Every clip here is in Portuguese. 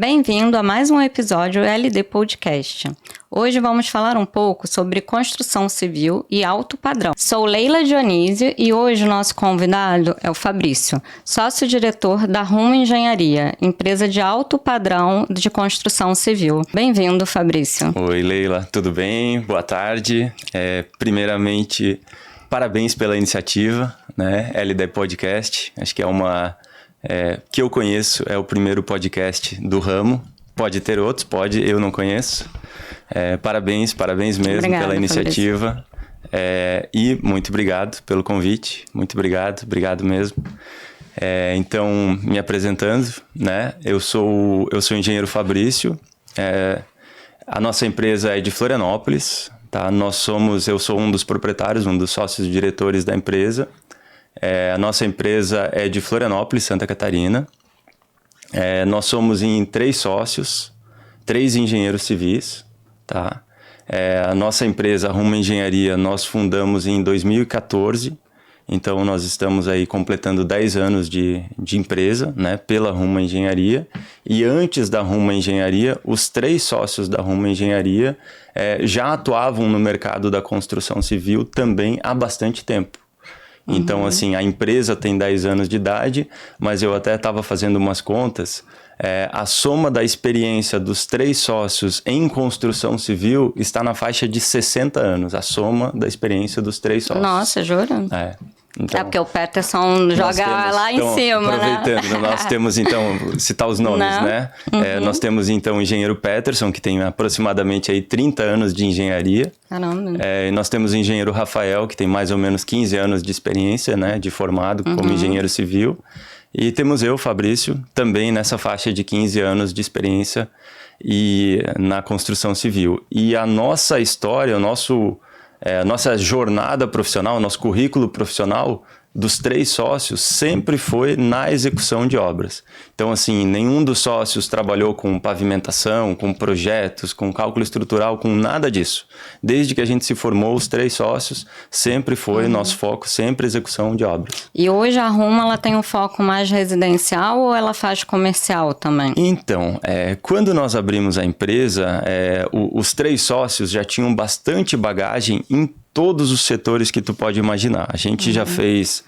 Bem-vindo a mais um episódio LD Podcast. Hoje vamos falar um pouco sobre construção civil e alto padrão. Sou Leila Dionísio e hoje o nosso convidado é o Fabrício, sócio-diretor da Rumo Engenharia, empresa de alto padrão de construção civil. Bem-vindo, Fabrício. Oi, Leila, tudo bem? Boa tarde. Primeiramente, parabéns pela iniciativa, né? LD Podcast. Acho que é uma... que eu conheço, é o primeiro podcast do ramo. Pode ter outros, pode, eu não conheço. Parabéns mesmo. Obrigada, pela iniciativa. E muito obrigado pelo convite, muito obrigado mesmo. Então, me apresentando, né? Eu sou o engenheiro Fabrício. A nossa empresa é de Florianópolis, tá? Eu sou um dos proprietários, um dos sócios diretores da empresa. A nossa empresa é de Florianópolis, Santa Catarina. Nós somos em 3 sócios, 3 engenheiros civis. Tá? A nossa empresa, a Rumo Engenharia, nós fundamos em 2014. Então, nós estamos aí completando 10 anos de empresa, né, pela Rumo Engenharia. E antes da Rumo Engenharia, os 3 sócios da Rumo Engenharia já atuavam no mercado da construção civil também há bastante tempo. Então, assim, a empresa tem 10 anos de idade, mas eu até estava fazendo umas contas. A soma da experiência dos 3 sócios em construção civil está na faixa de 60 anos. A soma da experiência dos 3 sócios. Nossa, jura? Então, porque o Peterson joga lá em cima, aproveitando, né? Nós temos, então, citar os nomes, né? Nós temos, então, o engenheiro Peterson, que tem aproximadamente aí 30 anos de engenharia. Caramba. E nós temos o engenheiro Rafael, que tem mais ou menos 15 anos de experiência, né? De formado como engenheiro civil. E temos eu, Fabrício, também nessa faixa de 15 anos de experiência na construção civil. E a nossa história, a nossa jornada profissional, o nosso currículo profissional dos 3 sócios sempre foi na execução de obras. Então, assim, nenhum dos sócios trabalhou com pavimentação, com projetos, com cálculo estrutural, com nada disso. Desde que a gente se formou, os 3 sócios, sempre foi nosso foco, sempre execução de obras. E hoje a Rumo, ela tem um foco mais residencial ou ela faz comercial também? Então, quando nós abrimos a empresa, os 3 sócios já tinham bastante bagagem em todos os setores que tu pode imaginar. A gente já fez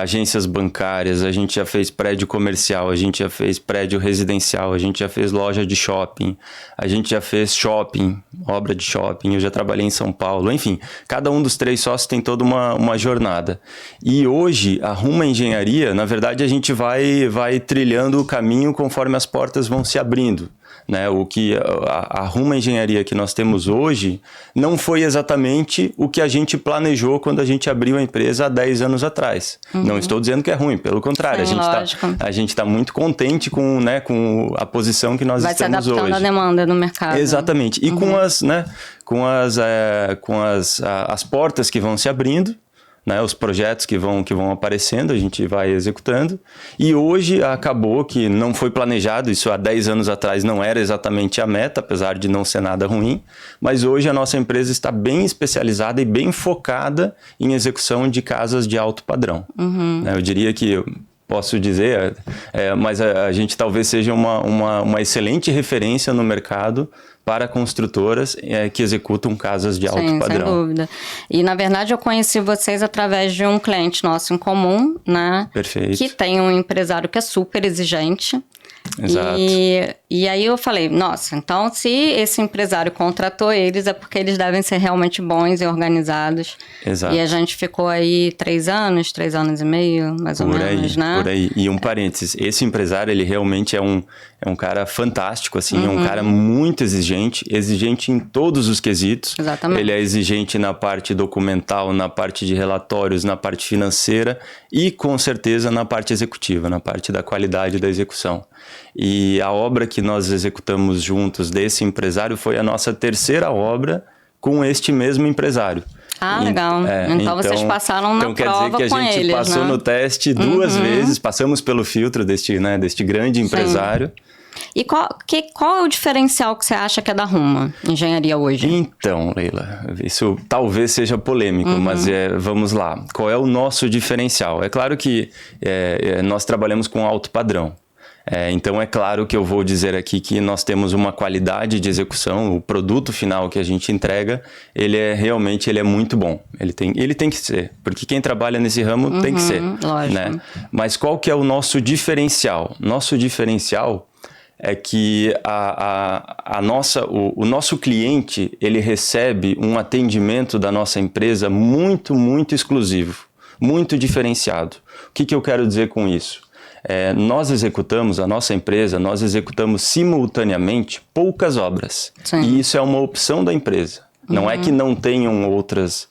agências bancárias, a gente já fez prédio comercial, a gente já fez prédio residencial, a gente já fez loja de shopping, a gente já fez shopping, obra de shopping, eu já trabalhei em São Paulo, enfim, cada um dos 3 sócios tem toda uma jornada. E hoje, a Rumo Engenharia, na verdade, a gente vai trilhando o caminho conforme as portas vão se abrindo. Né? O que a Rumo Engenharia que nós temos hoje não foi exatamente o que a gente planejou quando a gente abriu a empresa há 10 anos atrás. Não estou dizendo que é ruim, pelo contrário. Sim, a gente está muito contente com a posição que nós estamos hoje. Vai se adaptando à demanda do mercado. Exatamente. E com as portas que vão se abrindo, né, os projetos que vão aparecendo, a gente vai executando. E hoje acabou que não foi planejado, isso há 10 anos atrás não era exatamente a meta, apesar de não ser nada ruim, mas hoje a nossa empresa está bem especializada e bem focada em execução de casas de alto padrão. Eu diria que... Posso dizer, mas a gente talvez seja uma excelente referência no mercado para construtoras que executam casas de alto padrão. Sem dúvida. E, na verdade, eu conheci vocês através de um cliente nosso em comum, né? Perfeito. Que tem um empresário que é super exigente. Exato. E aí eu falei, nossa, então se esse empresário contratou eles é porque eles devem ser realmente bons e organizados. Exato. E a gente ficou aí 3 anos e meio, mais ou menos, né? Por aí. E um parênteses, esse empresário, ele realmente é um cara fantástico, assim, é um cara muito exigente em todos os quesitos. Exatamente. Ele é exigente na parte documental, na parte de relatórios, na parte financeira e, com certeza, na parte executiva, na parte da qualidade da execução. E a obra que nós executamos juntos desse empresário foi a nossa 3ª obra com este mesmo empresário. Legal. Então vocês passaram na prova com eles, Então quer dizer que a gente passou no teste 2 vezes, passamos pelo filtro deste grande empresário. E qual é o diferencial que você acha que é da Rumo Engenharia hoje? Então, Leila, isso talvez seja polêmico, mas vamos lá. Qual é o nosso diferencial? É claro que nós trabalhamos com alto padrão. Então é claro que eu vou dizer aqui que nós temos uma qualidade de execução, o produto final que a gente entrega, ele é muito bom. Ele tem que ser, porque quem trabalha nesse ramo tem que ser. Lógico. Né? Mas qual que é o nosso diferencial? Nosso diferencial é que o nosso cliente, ele recebe um atendimento da nossa empresa muito, muito exclusivo, muito diferenciado. O que eu quero dizer com isso? A nossa empresa, nós executamos simultaneamente poucas obras. Sim. E isso é uma opção da empresa. Não é que não tenham outras,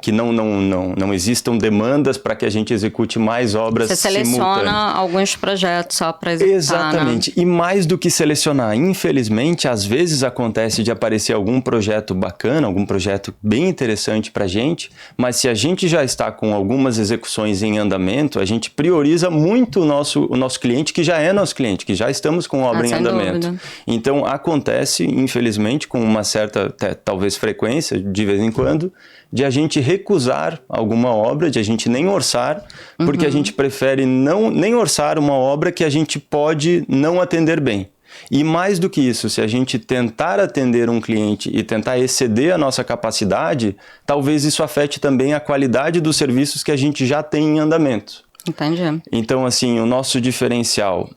que não existam demandas para que a gente execute mais obras simultâneas. Você seleciona alguns projetos só para executar, Exatamente. né? E mais do que selecionar, infelizmente, às vezes acontece de aparecer algum projeto bacana, algum projeto bem interessante para a gente, mas se a gente já está com algumas execuções em andamento, a gente prioriza muito o nosso cliente, que já é nosso cliente, que já estamos com obra em andamento. Dúvida. Então, acontece, infelizmente, com uma certa, talvez frequência, de vez em quando, de a gente recusar alguma obra, de a gente nem orçar, porque a gente prefere nem orçar uma obra que a gente pode não atender bem. E mais do que isso, se a gente tentar atender um cliente e tentar exceder a nossa capacidade, talvez isso afete também a qualidade dos serviços que a gente já tem em andamento. Entendi. Então, assim, o nosso diferencial...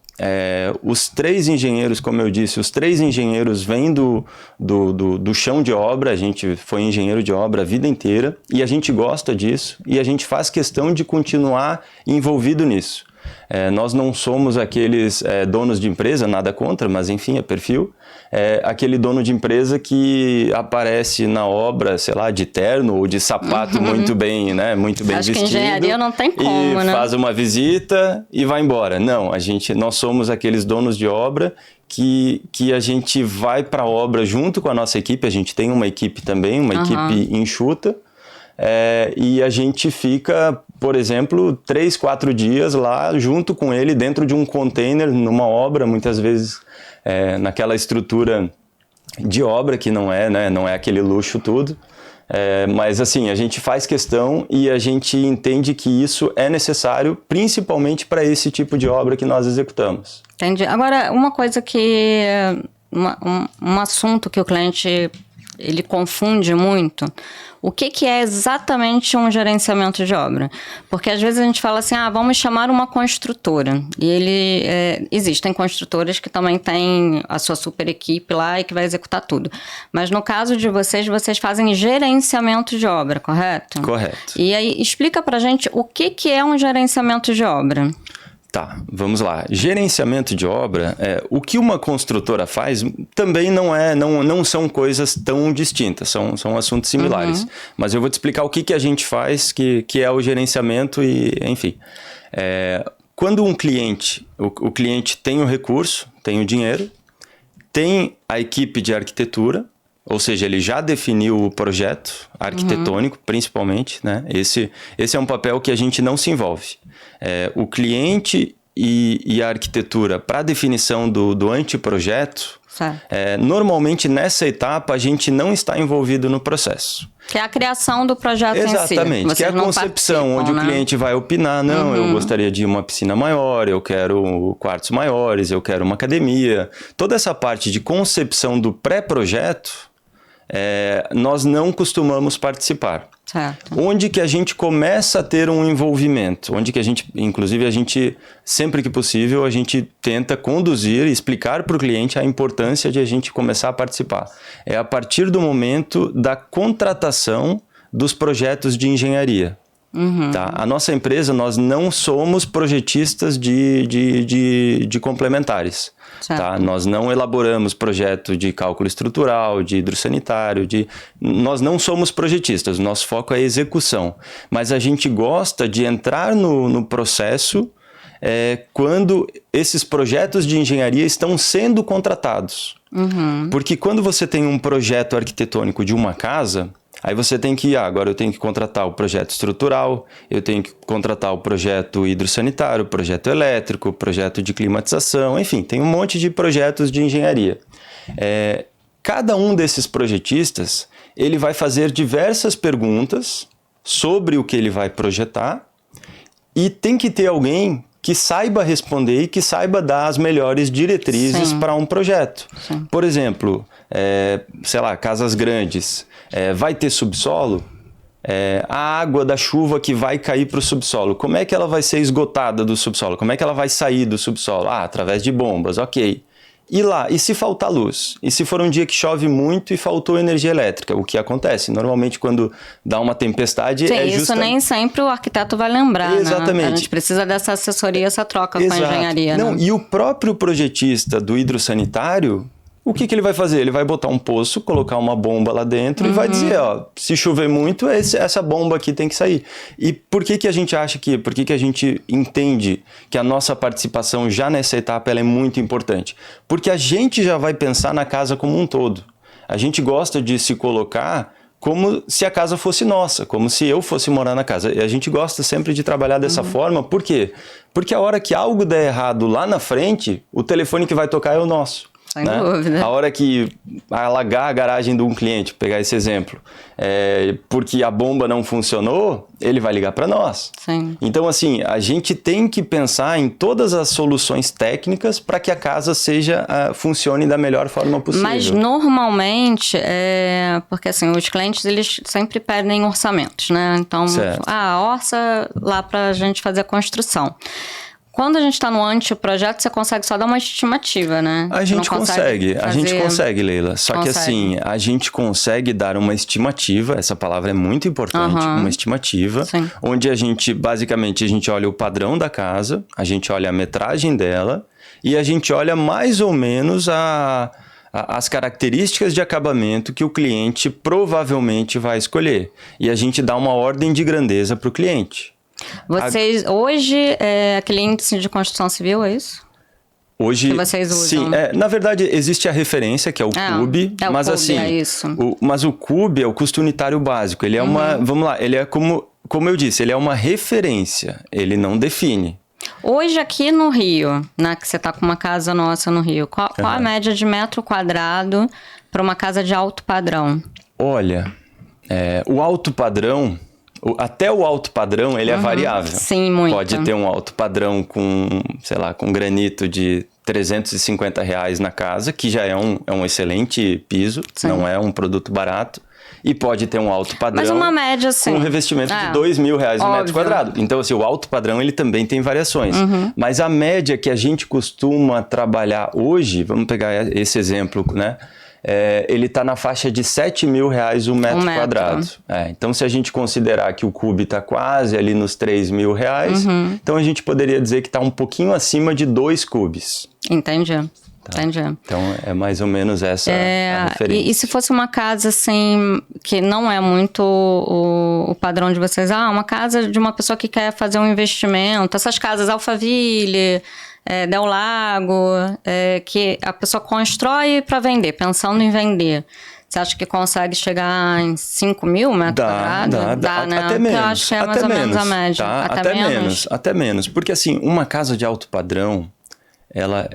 os 3 engenheiros, como eu disse, os 3 engenheiros vêm do chão de obra, a gente foi engenheiro de obra a vida inteira e a gente gosta disso e a gente faz questão de continuar envolvido nisso. Nós não somos aqueles donos de empresa, nada contra, mas enfim, é perfil. Aquele dono de empresa que aparece na obra, sei lá, de terno ou de sapato muito bem, né, muito bem Acho vestido. Acho que engenharia não tem como, e né? faz uma visita e vai embora. Não, nós somos aqueles donos de obra que a gente vai para a obra junto com a nossa equipe. A gente tem uma equipe também, uma equipe enxuta. E a gente fica, por exemplo, 3, 4 dias lá junto com ele dentro de um container, numa obra, muitas vezes naquela estrutura de obra que não é, né, não é aquele luxo tudo. Mas assim, a gente faz questão e a gente entende que isso é necessário, principalmente para esse tipo de obra que nós executamos. Entendi. Agora, uma coisa que... um assunto que o cliente ele confunde muito... O que é exatamente um gerenciamento de obra? Porque às vezes a gente fala assim, vamos chamar uma construtora. E existem construtoras que também têm a sua super equipe lá e que vai executar tudo. Mas no caso de vocês fazem gerenciamento de obra, correto? Correto. E aí, explica pra gente o que é um gerenciamento de obra. Tá, vamos lá. Gerenciamento de obra, o que uma construtora faz também não são coisas tão distintas, são assuntos similares. Mas eu vou te explicar o que a gente faz, que é o gerenciamento e, enfim. Quando um cliente, o cliente tem o recurso, tem o dinheiro, tem a equipe de arquitetura, ou seja, ele já definiu o projeto arquitetônico, principalmente, né? Esse é um papel que a gente não se envolve. O cliente e a arquitetura para a definição do anteprojeto, normalmente nessa etapa a gente não está envolvido no processo. Que é a criação do projeto em si. Exatamente, que é a concepção, onde o cliente vai opinar, eu gostaria de uma piscina maior, eu quero quartos maiores, eu quero uma academia. Toda essa parte de concepção do pré-projeto, nós não costumamos participar. Certo. Onde que a gente começa a ter um envolvimento, onde que inclusive a gente, sempre que possível, a gente tenta conduzir e explicar para o cliente a importância de a gente começar a participar. É a partir do momento da contratação dos projetos de engenharia. Tá? A nossa empresa, nós não somos projetistas de complementares. Tá? Nós não elaboramos projeto de cálculo estrutural, de hidrossanitário, nós não somos projetistas, o nosso foco é execução. Mas a gente gosta de entrar no processo quando esses projetos de engenharia estão sendo contratados. Porque quando você tem um projeto arquitetônico de uma casa... Aí você tem que, agora eu tenho que contratar o projeto estrutural, eu tenho que contratar o projeto hidrossanitário, o projeto elétrico, o projeto de climatização, enfim, tem um monte de projetos de engenharia. Cada um desses projetistas, ele vai fazer diversas perguntas sobre o que ele vai projetar e tem que ter alguém que saiba responder e que saiba dar as melhores diretrizes para um projeto. Sim. Por exemplo, sei lá, casas grandes, vai ter subsolo? A água da chuva que vai cair para o subsolo, como é que ela vai ser esgotada do subsolo? Como é que ela vai sair do subsolo? Através de bombas, ok. E lá, e se faltar luz? E se for um dia que chove muito e faltou energia elétrica? O que acontece? Normalmente quando dá uma tempestade isso nem sempre o arquiteto vai lembrar, Exatamente. Né? A gente precisa dessa assessoria, essa troca Exato. com a engenharia. Não, né? E o próprio projetista do hidrossanitário, o que ele vai fazer? Ele vai botar um poço, colocar uma bomba lá dentro e vai dizer, ó, se chover muito, essa bomba aqui tem que sair. E por que a gente acha por que a gente entende que a nossa participação já nessa etapa ela é muito importante? Porque a gente já vai pensar na casa como um todo. A gente gosta de se colocar como se a casa fosse nossa, como se eu fosse morar na casa. E a gente gosta sempre de trabalhar dessa forma, por quê? Porque a hora que algo der errado lá na frente, o telefone que vai tocar é o nosso. Sem dúvida. A hora que alagar a garagem de um cliente, pegar esse exemplo, porque a bomba não funcionou, ele vai ligar para nós. Sim. Então, assim, a gente tem que pensar em todas as soluções técnicas para que a casa funcione da melhor forma possível. Mas normalmente, porque assim, os clientes eles sempre pedem orçamentos, né? Então, orça lá para a gente fazer a construção. Quando a gente está no anteprojeto, você consegue só dar uma estimativa, né? A gente consegue, Leila. Só que assim, a gente consegue dar uma estimativa, essa palavra é muito importante, uma estimativa, onde basicamente, a gente olha o padrão da casa, a gente olha a metragem dela e a gente olha mais ou menos as características de acabamento que o cliente provavelmente vai escolher. E a gente dá uma ordem de grandeza para o cliente. Vocês, hoje, aquele índice de construção civil, é isso? Hoje, que vocês usam? Sim, na verdade existe a referência, que é o CUB, mas assim, é isso. Mas o CUB é o custo unitário básico, ele é vamos lá, ele é como eu disse, ele é uma referência, ele não define. Hoje aqui no Rio, né, que você está com uma casa nossa no Rio, qual a média de metro quadrado para uma casa de alto padrão? Olha, o alto padrão... Até o alto padrão, ele é variável. Sim, muito. Pode ter um alto padrão com granito de R$350 na casa, que já é um excelente piso, não é um produto barato. E pode ter um alto padrão. Mas uma média, assim. Com um revestimento de R$2.000 no metro quadrado. Então, assim, o alto padrão, ele também tem variações. Mas a média que a gente costuma trabalhar hoje, vamos pegar esse exemplo, né? Ele está na faixa de R$7.000 o metro quadrado. Então, se a gente considerar que o CUB está quase ali nos R$3.000, então a gente poderia dizer que está um pouquinho acima de 2 cubes. Entendi. Então, é mais ou menos essa a referência. E se fosse uma casa, assim, que não é muito o padrão de vocês, uma casa de uma pessoa que quer fazer um investimento, essas casas Alphaville... Del Lago, que a pessoa constrói para vender, pensando em vender. Você acha que consegue chegar em 5.000 metros quadrados? Dá, né? até menos. Eu acho que é mais ou menos a média. Tá? Até menos. Porque assim, uma casa de alto padrão, ela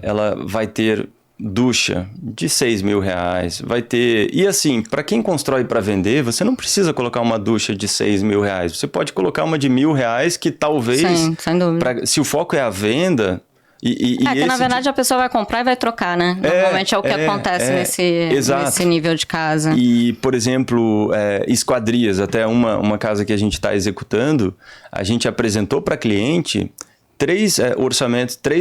vai ter ducha de R$6.000, vai ter... E assim, para quem constrói para vender, você não precisa colocar uma ducha de R$6.000. Você pode colocar uma de R$1.000 que talvez... Sim, sem dúvida. Se o foco é a venda... que na verdade a pessoa vai comprar e vai trocar, né? Normalmente é o que acontece nesse nível de casa. E, por exemplo, esquadrias, até uma casa que a gente está executando, a gente apresentou para cliente 3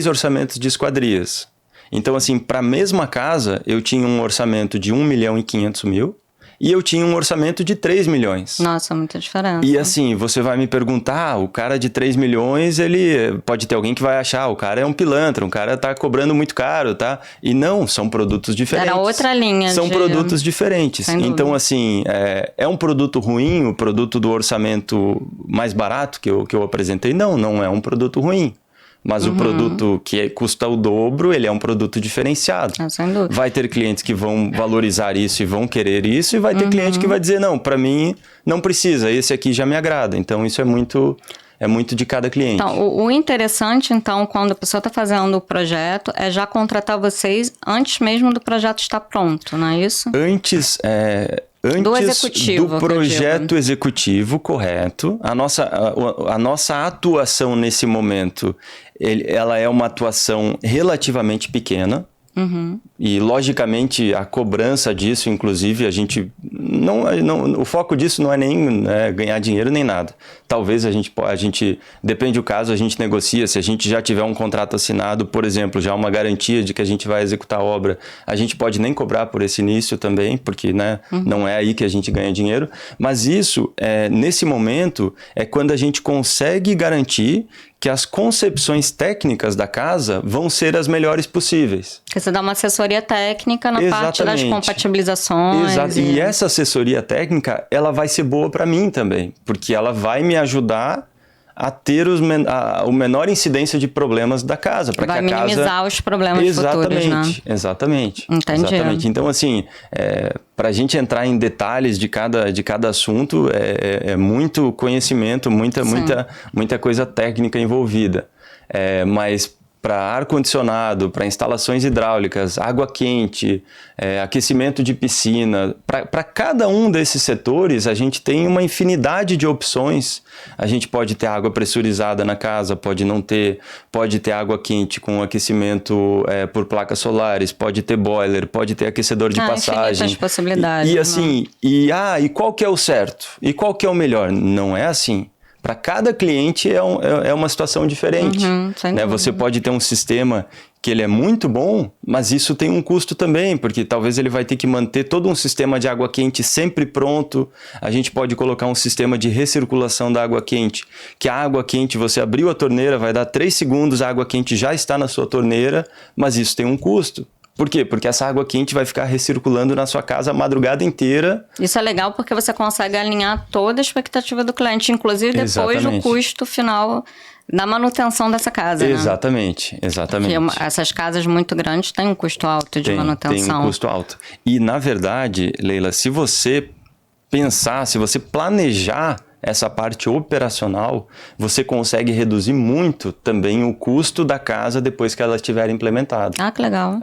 orçamentos de esquadrias. Então, assim, para a mesma casa, eu tinha um orçamento de R$1.500.000 e eu tinha um orçamento de 3 milhões. Nossa, muita diferença. E assim, você vai me perguntar, o cara de 3 milhões, ele pode ter alguém que vai achar, o cara é um pilantra, o cara tá cobrando muito caro, tá? E não, são produtos diferentes. Era outra linha. São produtos diferentes. Então, assim, é um produto ruim, o produto do orçamento mais barato que eu apresentei? Não é um produto ruim. Mas o produto que custa o dobro, ele é um produto diferenciado. Sem dúvida. Vai ter clientes que vão valorizar isso e vão querer isso, e vai ter cliente que vai dizer, não, para mim não precisa, esse aqui já me agrada. Então, isso é muito de cada cliente. Então, o interessante, então, quando a pessoa está fazendo o projeto, é já contratar vocês antes mesmo do projeto estar pronto, não é isso? Antes do projeto executivo, correto. A nossa atuação nesse momento ela é uma atuação relativamente pequena. E, logicamente, a cobrança disso, inclusive, a gente o foco disso não é nem ganhar dinheiro nem nada. Talvez a gente, depende do caso, a gente negocia. Se a gente já tiver um contrato assinado, por exemplo, já uma garantia de que a gente vai executar a obra, a gente pode nem cobrar por esse início também, porque não é aí que a gente ganha dinheiro. Mas isso, nesse momento, é quando a gente consegue garantir que as concepções técnicas da casa vão ser as melhores possíveis. Porque você dá uma assessoria técnica na parte das compatibilizações. Exato. E essa assessoria técnica, ela vai ser boa para mim também, porque ela vai me ajudar a ter o menor incidência de problemas da casa. Vai minimizar os problemas futuros, né? Exatamente. Entendi. Exatamente. Então, assim, para a gente entrar em detalhes de cada assunto, é muito conhecimento, muita coisa técnica envolvida. Mas para ar-condicionado, para instalações hidráulicas, água quente, aquecimento de piscina. Para cada um desses setores, a gente tem uma infinidade de opções. A gente pode ter água pressurizada na casa, pode não ter, pode ter água quente com aquecimento por placas solares, pode ter boiler, pode ter aquecedor de passagem. Infinitas possibilidades. E assim, e qual que é o certo? E qual que é o melhor? Não é assim. Para cada cliente é uma situação diferente. Né? Você pode ter um sistema que ele é muito bom, mas isso tem um custo também, porque talvez ele vai ter que manter todo um sistema de água quente sempre pronto. A gente pode colocar um sistema de recirculação da água quente, que a água quente, você abriu a torneira, vai dar 3 segundos, a água quente já está na sua torneira, mas isso tem um custo. Por quê? Porque essa água quente vai ficar recirculando na sua casa a madrugada inteira. Isso é legal porque você consegue alinhar toda a expectativa do cliente, inclusive depois do custo final da manutenção dessa casa, Exatamente. Porque essas casas muito grandes têm um custo alto de manutenção. Tem um custo alto. E, na verdade, Leila, se você planejar essa parte operacional, você consegue reduzir muito também o custo da casa depois que ela estiver implementada. Ah, que legal.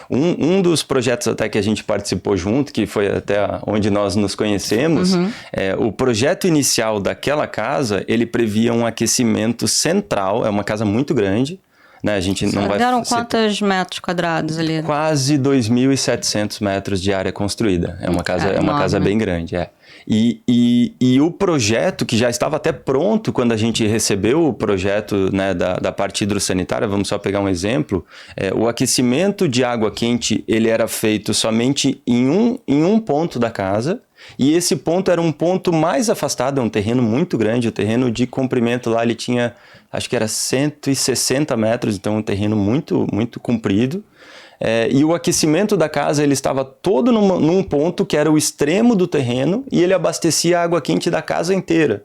Um dos projetos até que a gente participou junto, que foi até onde nós nos conhecemos, o projeto inicial daquela casa, ele previa um aquecimento central, é uma casa muito grande, né? A gente não vai... Deram quantos metros quadrados ali? Quase 2.700 metros de área construída. É uma casa bem grande, E o projeto, que já estava até pronto quando a gente recebeu o projeto, né, da parte hidrossanitária, vamos só pegar um exemplo, o aquecimento de água quente ele era feito somente em um ponto da casa, e esse ponto era um ponto mais afastado, é um terreno muito grande, o terreno de comprimento lá ele tinha, acho que era 160 metros, então um terreno muito, muito comprido. E o aquecimento da casa ele estava todo num ponto que era o extremo do terreno e ele abastecia a água quente da casa inteira.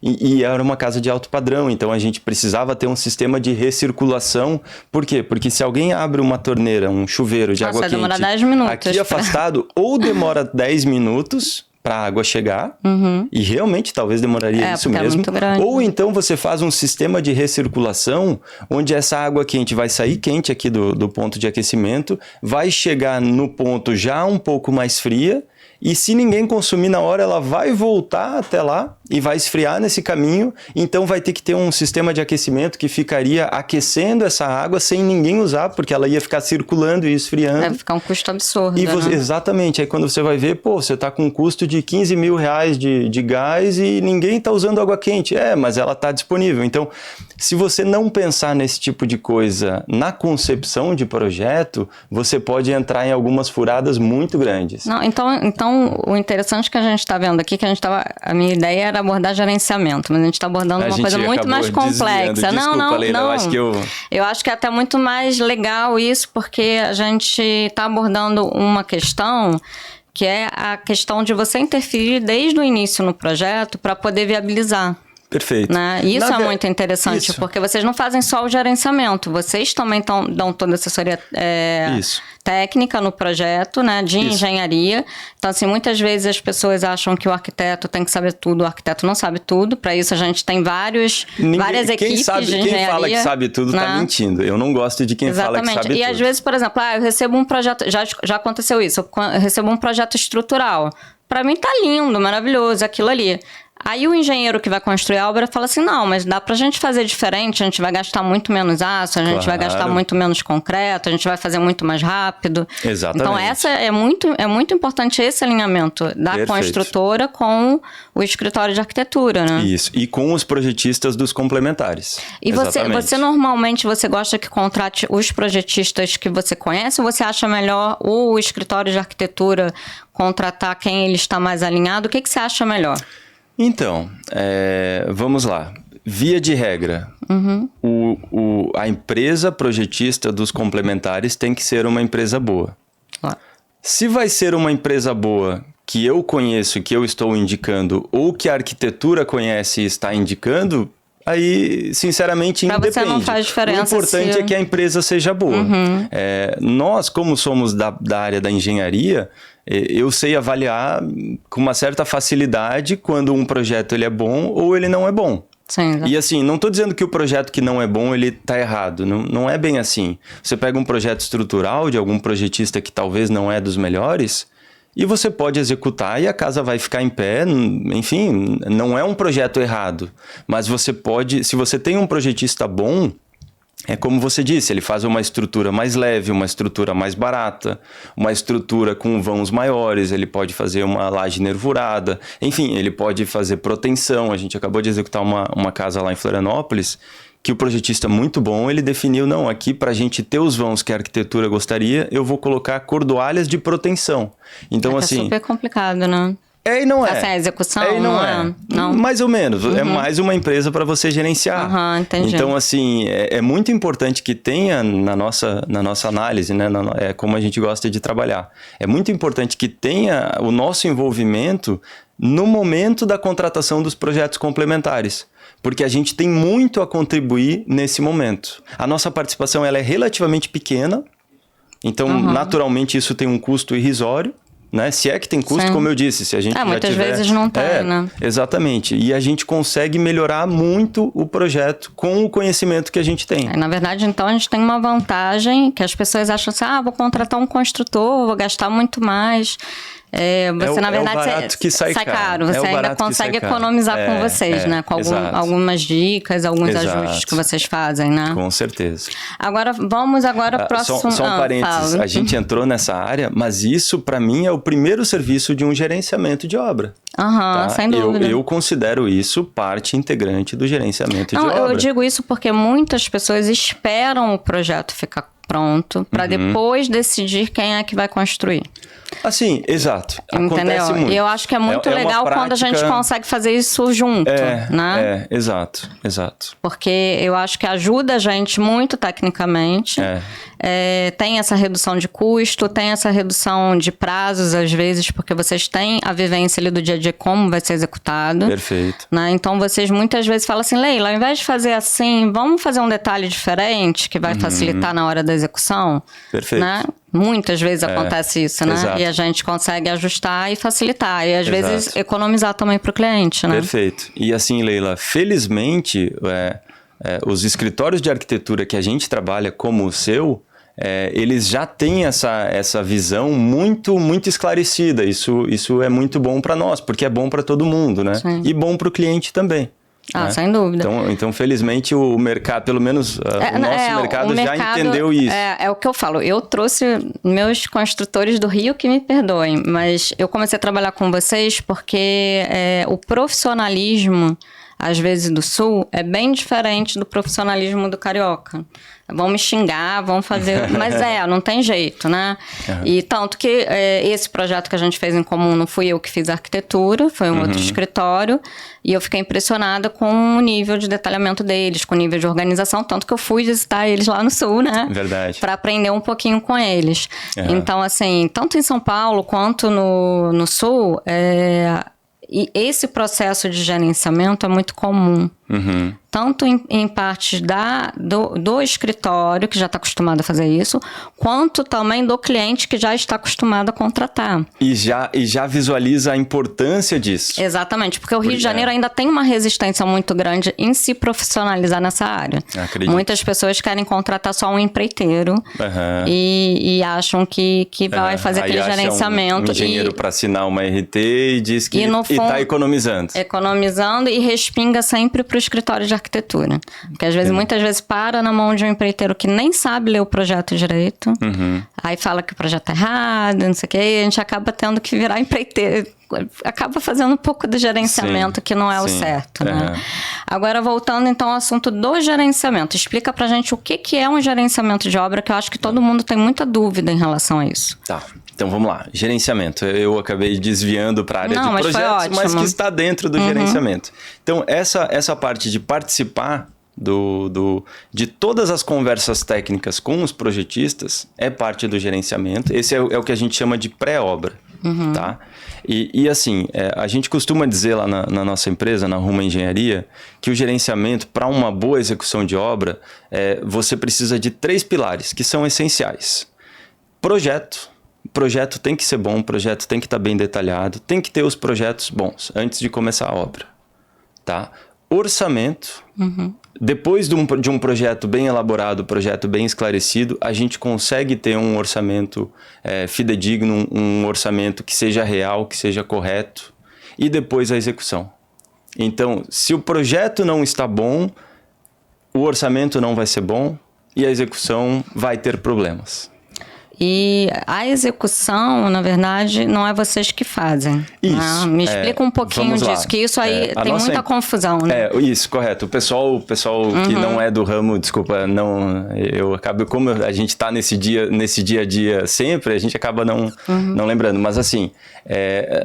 E era uma casa de alto padrão, então a gente precisava ter um sistema de recirculação. Por quê? Porque se alguém abre uma torneira, um chuveiro de água quente, demora 10 minutos, aqui afastado, ou demora 10 minutos para a água chegar, e realmente talvez demoraria isso mesmo. É muito grande. Ou então você faz um sistema de recirculação, onde essa água quente vai sair quente aqui do ponto de aquecimento, vai chegar no ponto já um pouco mais fria, e se ninguém consumir na hora, ela vai voltar até lá e vai esfriar nesse caminho. Então vai ter que ter um sistema de aquecimento que ficaria aquecendo essa água sem ninguém usar, porque ela ia ficar circulando e esfriando. Deve ficar um custo absurdo, Exatamente. Aí quando você vai ver, você está com um custo de 15 mil reais de gás e ninguém está usando água quente. Mas ela está disponível. Então, se você não pensar nesse tipo de coisa na concepção de projeto, você pode entrar em algumas furadas muito grandes. Não, então o interessante que a gente está vendo aqui, a minha ideia era abordar gerenciamento, mas a gente está abordando uma coisa muito mais complexa. Desculpa, Leila, não. Eu acho que é até muito mais legal isso, porque a gente está abordando uma questão que é a questão de você interferir desde o início no projeto para poder viabilizar. Perfeito. Né? Isso é muito interessante, porque vocês não fazem só o gerenciamento, vocês também dão toda a assessoria técnica no projeto, né, de engenharia. Então, assim, muitas vezes as pessoas acham que o arquiteto tem que saber tudo, o arquiteto não sabe tudo. Para isso, a gente tem várias equipes de engenharia. Quem fala que sabe tudo está mentindo. Eu não gosto de quem fala que sabe tudo. E às vezes, por exemplo, eu recebo um projeto, já aconteceu isso, eu recebo um projeto estrutural. Para mim tá lindo, maravilhoso, aquilo ali. Aí o engenheiro que vai construir a obra fala assim, não, mas dá pra gente fazer diferente, a gente vai gastar muito menos aço, a gente vai gastar muito menos concreto, a gente vai fazer muito mais rápido. Exatamente. Então essa é muito importante esse alinhamento da construtora com o escritório de arquitetura, né? Isso, e com os projetistas dos complementares. E você normalmente gosta que contrate os projetistas que você conhece, ou você acha melhor o escritório de arquitetura contratar quem ele está mais alinhado? O que você acha melhor? Então, vamos lá. Via de regra, a empresa projetista dos complementares tem que ser uma empresa boa. Se vai ser uma empresa boa que eu conheço e que eu estou indicando, ou que a arquitetura conhece e está indicando, aí, sinceramente, independe. Pra você não faz diferença. O importante é que a empresa seja boa. Nós, como somos da área da engenharia, eu sei avaliar com uma certa facilidade quando um projeto ele é bom ou ele não é bom. Sim, e assim, não estou dizendo que o projeto que não é bom, ele está errado. Não é bem assim. Você pega um projeto estrutural de algum projetista que talvez não é dos melhores, e você pode executar e a casa vai ficar em pé. Enfim, não é um projeto errado. Mas você pode, se você tem um projetista bom, é como você disse, ele faz uma estrutura mais leve, uma estrutura mais barata, uma estrutura com vãos maiores, ele pode fazer uma laje nervurada, enfim, ele pode fazer proteção. A gente acabou de executar uma casa lá em Florianópolis, que o projetista muito bom, ele definiu, não, aqui para a gente ter os vãos que a arquitetura gostaria, eu vou colocar cordoalhas de proteção. Então, assim... É super complicado, né? E não é. Assim, a execução não é. Não. Mais ou menos. É mais uma empresa para você gerenciar. Entendi. Então, assim, é muito importante que tenha na nossa análise, né? É como a gente gosta de trabalhar. É muito importante que tenha o nosso envolvimento no momento da contratação dos projetos complementares. Porque a gente tem muito a contribuir nesse momento. A nossa participação ela é relativamente pequena. Então, naturalmente, isso tem um custo irrisório. Né? Se é que tem custo, como eu disse, se a gente muitas vezes não tem, né? Exatamente. E a gente consegue melhorar muito o projeto com o conhecimento que a gente tem. Na verdade, então, a gente tem uma vantagem que as pessoas acham assim, vou contratar um construtor, vou gastar muito mais. Na verdade, que sai caro. Você ainda consegue economizar com vocês, né? Com algumas dicas, alguns ajustes que vocês fazem, né? Com certeza. Agora, vamos pro próximo... Só um parênteses. Fala. A gente entrou nessa área, mas isso, para mim, é o primeiro serviço de um gerenciamento de obra. Tá? Sem dúvida. Eu considero isso parte integrante do gerenciamento de obra. Eu digo isso porque muitas pessoas esperam o projeto ficar pronto para depois decidir quem é que vai construir. Assim, exato. Entendeu? Acontece muito. E eu acho que é muito legal quando a gente consegue fazer isso junto, né? Exato. Porque eu acho que ajuda a gente muito tecnicamente. Tem essa redução de custo, tem essa redução de prazos, às vezes, porque vocês têm a vivência ali do dia a dia, como vai ser executado. Perfeito. Né? Então, vocês muitas vezes falam assim, Leila, ao invés de fazer assim, vamos fazer um detalhe diferente que vai facilitar na hora da execução? Perfeito. Né? Muitas vezes acontece isso, né? Exato. E a gente consegue ajustar e facilitar. E às vezes economizar também para o cliente, né? Perfeito. E assim, Leila, felizmente, os escritórios de arquitetura que a gente trabalha como o seu, eles já têm essa visão muito, muito esclarecida. Isso é muito bom para nós, porque é bom para todo mundo, né? Sim. E bom para o cliente também. Né? Sem dúvida. Então, felizmente, o mercado, pelo menos o nosso mercado já entendeu isso. É o que eu falo. Eu trouxe meus construtores do Rio, que me perdoem, mas eu comecei a trabalhar com vocês porque o profissionalismo, às vezes, do Sul, é bem diferente do profissionalismo do Carioca. Vão me xingar, vão fazer... Mas não tem jeito, né? E tanto que esse projeto que a gente fez em comum não fui eu que fiz a arquitetura, foi um outro escritório. E eu fiquei impressionada com o nível de detalhamento deles, com o nível de organização. Tanto que eu fui visitar eles lá no Sul, né? Verdade. Para aprender um pouquinho com eles. Então, assim, tanto em São Paulo quanto no Sul... E esse processo de gerenciamento é muito comum. Tanto em partes do escritório, que já está acostumado a fazer isso, quanto também do cliente que já está acostumado a contratar. E já visualiza a importância disso. Exatamente, porque o Rio de Janeiro ainda tem uma resistência muito grande em se profissionalizar nessa área. Acredito. Muitas pessoas querem contratar só um empreiteiro e acham que vai fazer aquele gerenciamento. Um engenheiro para assinar uma RT e diz que está economizando. Economizando e respinga sempre para o escritório de arquitetura. Porque muitas vezes para na mão de um empreiteiro que nem sabe ler o projeto direito, aí fala que o projeto é errado, não sei o quê, e a gente acaba tendo que virar empreiteiro, acaba fazendo um pouco do gerenciamento que não é o certo, né? Agora, voltando então ao assunto do gerenciamento, explica pra gente o que é um gerenciamento de obra, que eu acho que todo mundo tem muita dúvida em relação a isso. Tá. Então vamos lá, gerenciamento. Eu acabei desviando para a área de projetos, mas que está dentro do gerenciamento. Então essa parte de participar de todas as conversas técnicas com os projetistas é parte do gerenciamento. Esse é o que a gente chama de pré-obra. Tá? E assim, a gente costuma dizer lá na nossa empresa, na Ruma Engenharia, que o gerenciamento, para uma boa execução de obra, você precisa de 3 pilares que são essenciais. O projeto tem que ser bom, o projeto tem que estar bem detalhado, tem que ter os projetos bons antes de começar a obra. Tá? Orçamento. Depois de um projeto bem elaborado, projeto bem esclarecido, a gente consegue ter um orçamento fidedigno, um orçamento que seja real, que seja correto, e depois a execução. Então, se o projeto não está bom, o orçamento não vai ser bom e a execução vai ter problemas. E a execução, na verdade, não é vocês que fazem. Isso. Né? Me explica um pouquinho disso, que isso aí tem muita confusão, né? Isso, correto. O pessoal que não é do ramo, desculpa, eu acabo, como a gente está nesse dia a dia sempre, a gente acaba não lembrando. Mas assim,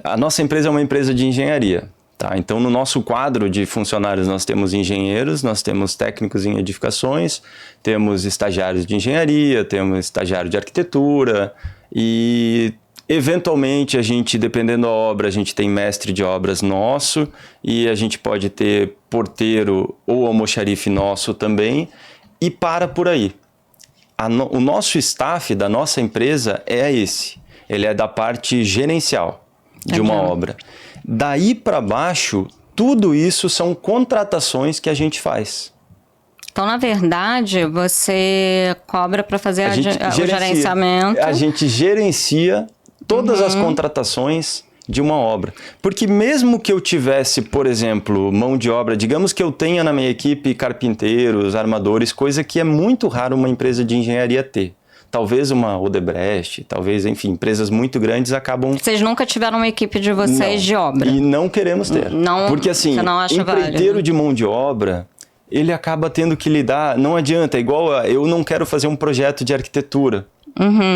a nossa empresa é uma empresa de engenharia. Tá? Então, no nosso quadro de funcionários, nós temos engenheiros, nós temos técnicos em edificações, temos estagiários de engenharia, temos estagiário de arquitetura e, eventualmente, a gente, dependendo da obra, a gente tem mestre de obras nosso e a gente pode ter porteiro ou almoxarife nosso também e para por aí. O nosso staff da nossa empresa é esse. Ele é da parte gerencial de uma obra. Daí para baixo, tudo isso são contratações que a gente faz. Então, na verdade, você cobra para fazer o gerenciamento. A gente gerencia todas as contratações de uma obra. Porque mesmo que eu tivesse, por exemplo, mão de obra, digamos que eu tenha na minha equipe carpinteiros, armadores, coisa que é muito raro uma empresa de engenharia ter. Talvez uma Odebrecht, talvez, enfim, empresas muito grandes acabam... Vocês nunca tiveram uma equipe de vocês de obra? E não queremos ter. Não, porque assim, empreiteiro de mão de obra, ele acaba tendo que lidar... Não adianta, é igual eu não quero fazer um projeto de arquitetura.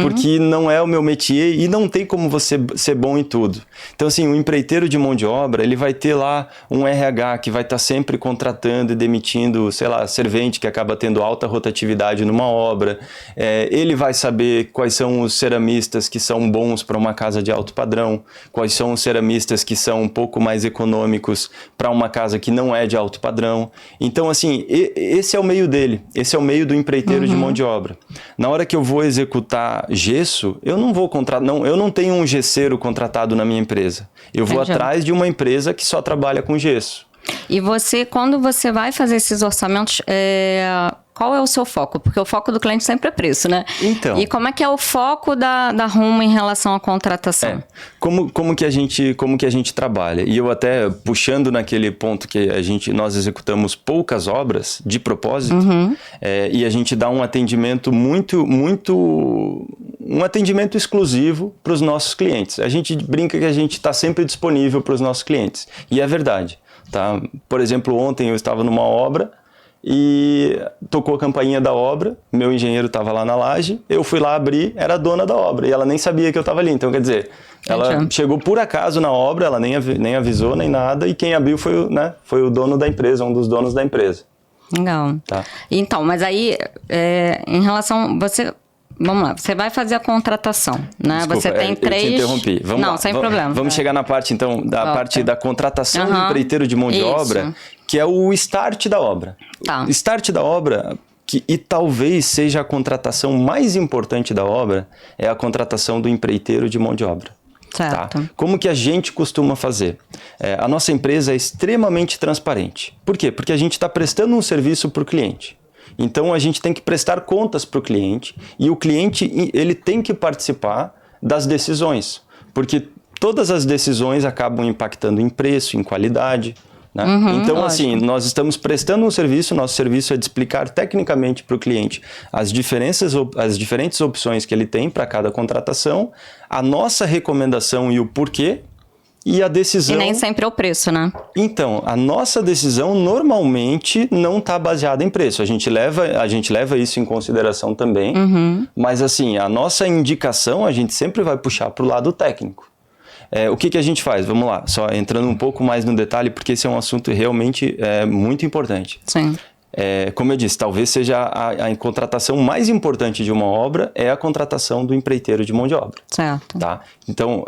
Porque não é o meu métier e não tem como você ser bom em tudo. Então, assim, um empreiteiro de mão de obra, ele vai ter lá um RH que vai estar sempre contratando e demitindo, sei lá, servente que acaba tendo alta rotatividade numa obra. Ele vai saber quais são os ceramistas que são bons para uma casa de alto padrão, quais são os ceramistas que são um pouco mais econômicos para uma casa que não é de alto padrão. Então, assim, esse é o meio dele, esse é o meio do empreiteiro de mão de obra. Na hora que eu vou executar gesso, eu não vou contratar, eu não tenho um gesseiro contratado na minha empresa. Eu vou atrás de uma empresa que só trabalha com gesso. E você, quando você vai fazer esses orçamentos, qual é o seu foco? Porque o foco do cliente sempre é preço, né? Então. E como é que é o foco da Ruma em relação à contratação? Como que a gente trabalha? E eu até, puxando naquele ponto que nós executamos poucas obras de propósito, e a gente dá um atendimento um atendimento exclusivo para os nossos clientes. A gente brinca que a gente está sempre disponível para os nossos clientes. E é verdade. Tá? Por exemplo, ontem eu estava numa obra e tocou a campainha da obra, meu engenheiro estava lá na laje, eu fui lá abrir, era a dona da obra, e ela nem sabia que eu estava ali. Então, quer dizer, ela chegou por acaso na obra, ela nem avisou, nem nada, e quem abriu foi o dono da empresa, um dos donos da empresa. Legal. Tá. Então, mas aí, em relação... Vamos lá, você vai fazer a contratação, né? Desculpa, você tem 3... Eu te interrompi. Sem problema. Vamos chegar na parte, então, parte da contratação do empreiteiro de mão de obra, que é o start da obra. Tá. Start da obra, e talvez seja a contratação mais importante da obra, é a contratação do empreiteiro de mão de obra. Certo. Tá? Como que a gente costuma fazer? A nossa empresa é extremamente transparente. Por quê? Porque a gente está prestando um serviço para o cliente. Então, a gente tem que prestar contas para o cliente e o cliente ele tem que participar das decisões, porque todas as decisões acabam impactando em preço, em qualidade. Né? Então, lógico. assim, nós estamos prestando um serviço, nosso serviço é de explicar tecnicamente para o cliente as diferentes opções que ele tem para cada contratação, a nossa recomendação e o porquê, e a decisão... E nem sempre é o preço, né? Então, a nossa decisão normalmente não está baseada em preço. A gente leva isso em consideração também, mas assim, a nossa indicação a gente sempre vai puxar para o lado técnico. O que a gente faz? Vamos lá, só entrando um pouco mais no detalhe, porque esse é um assunto realmente muito importante. Sim. Como eu disse, talvez seja a contratação mais importante de uma obra é a contratação do empreiteiro de mão de obra. Certo. Tá? Então,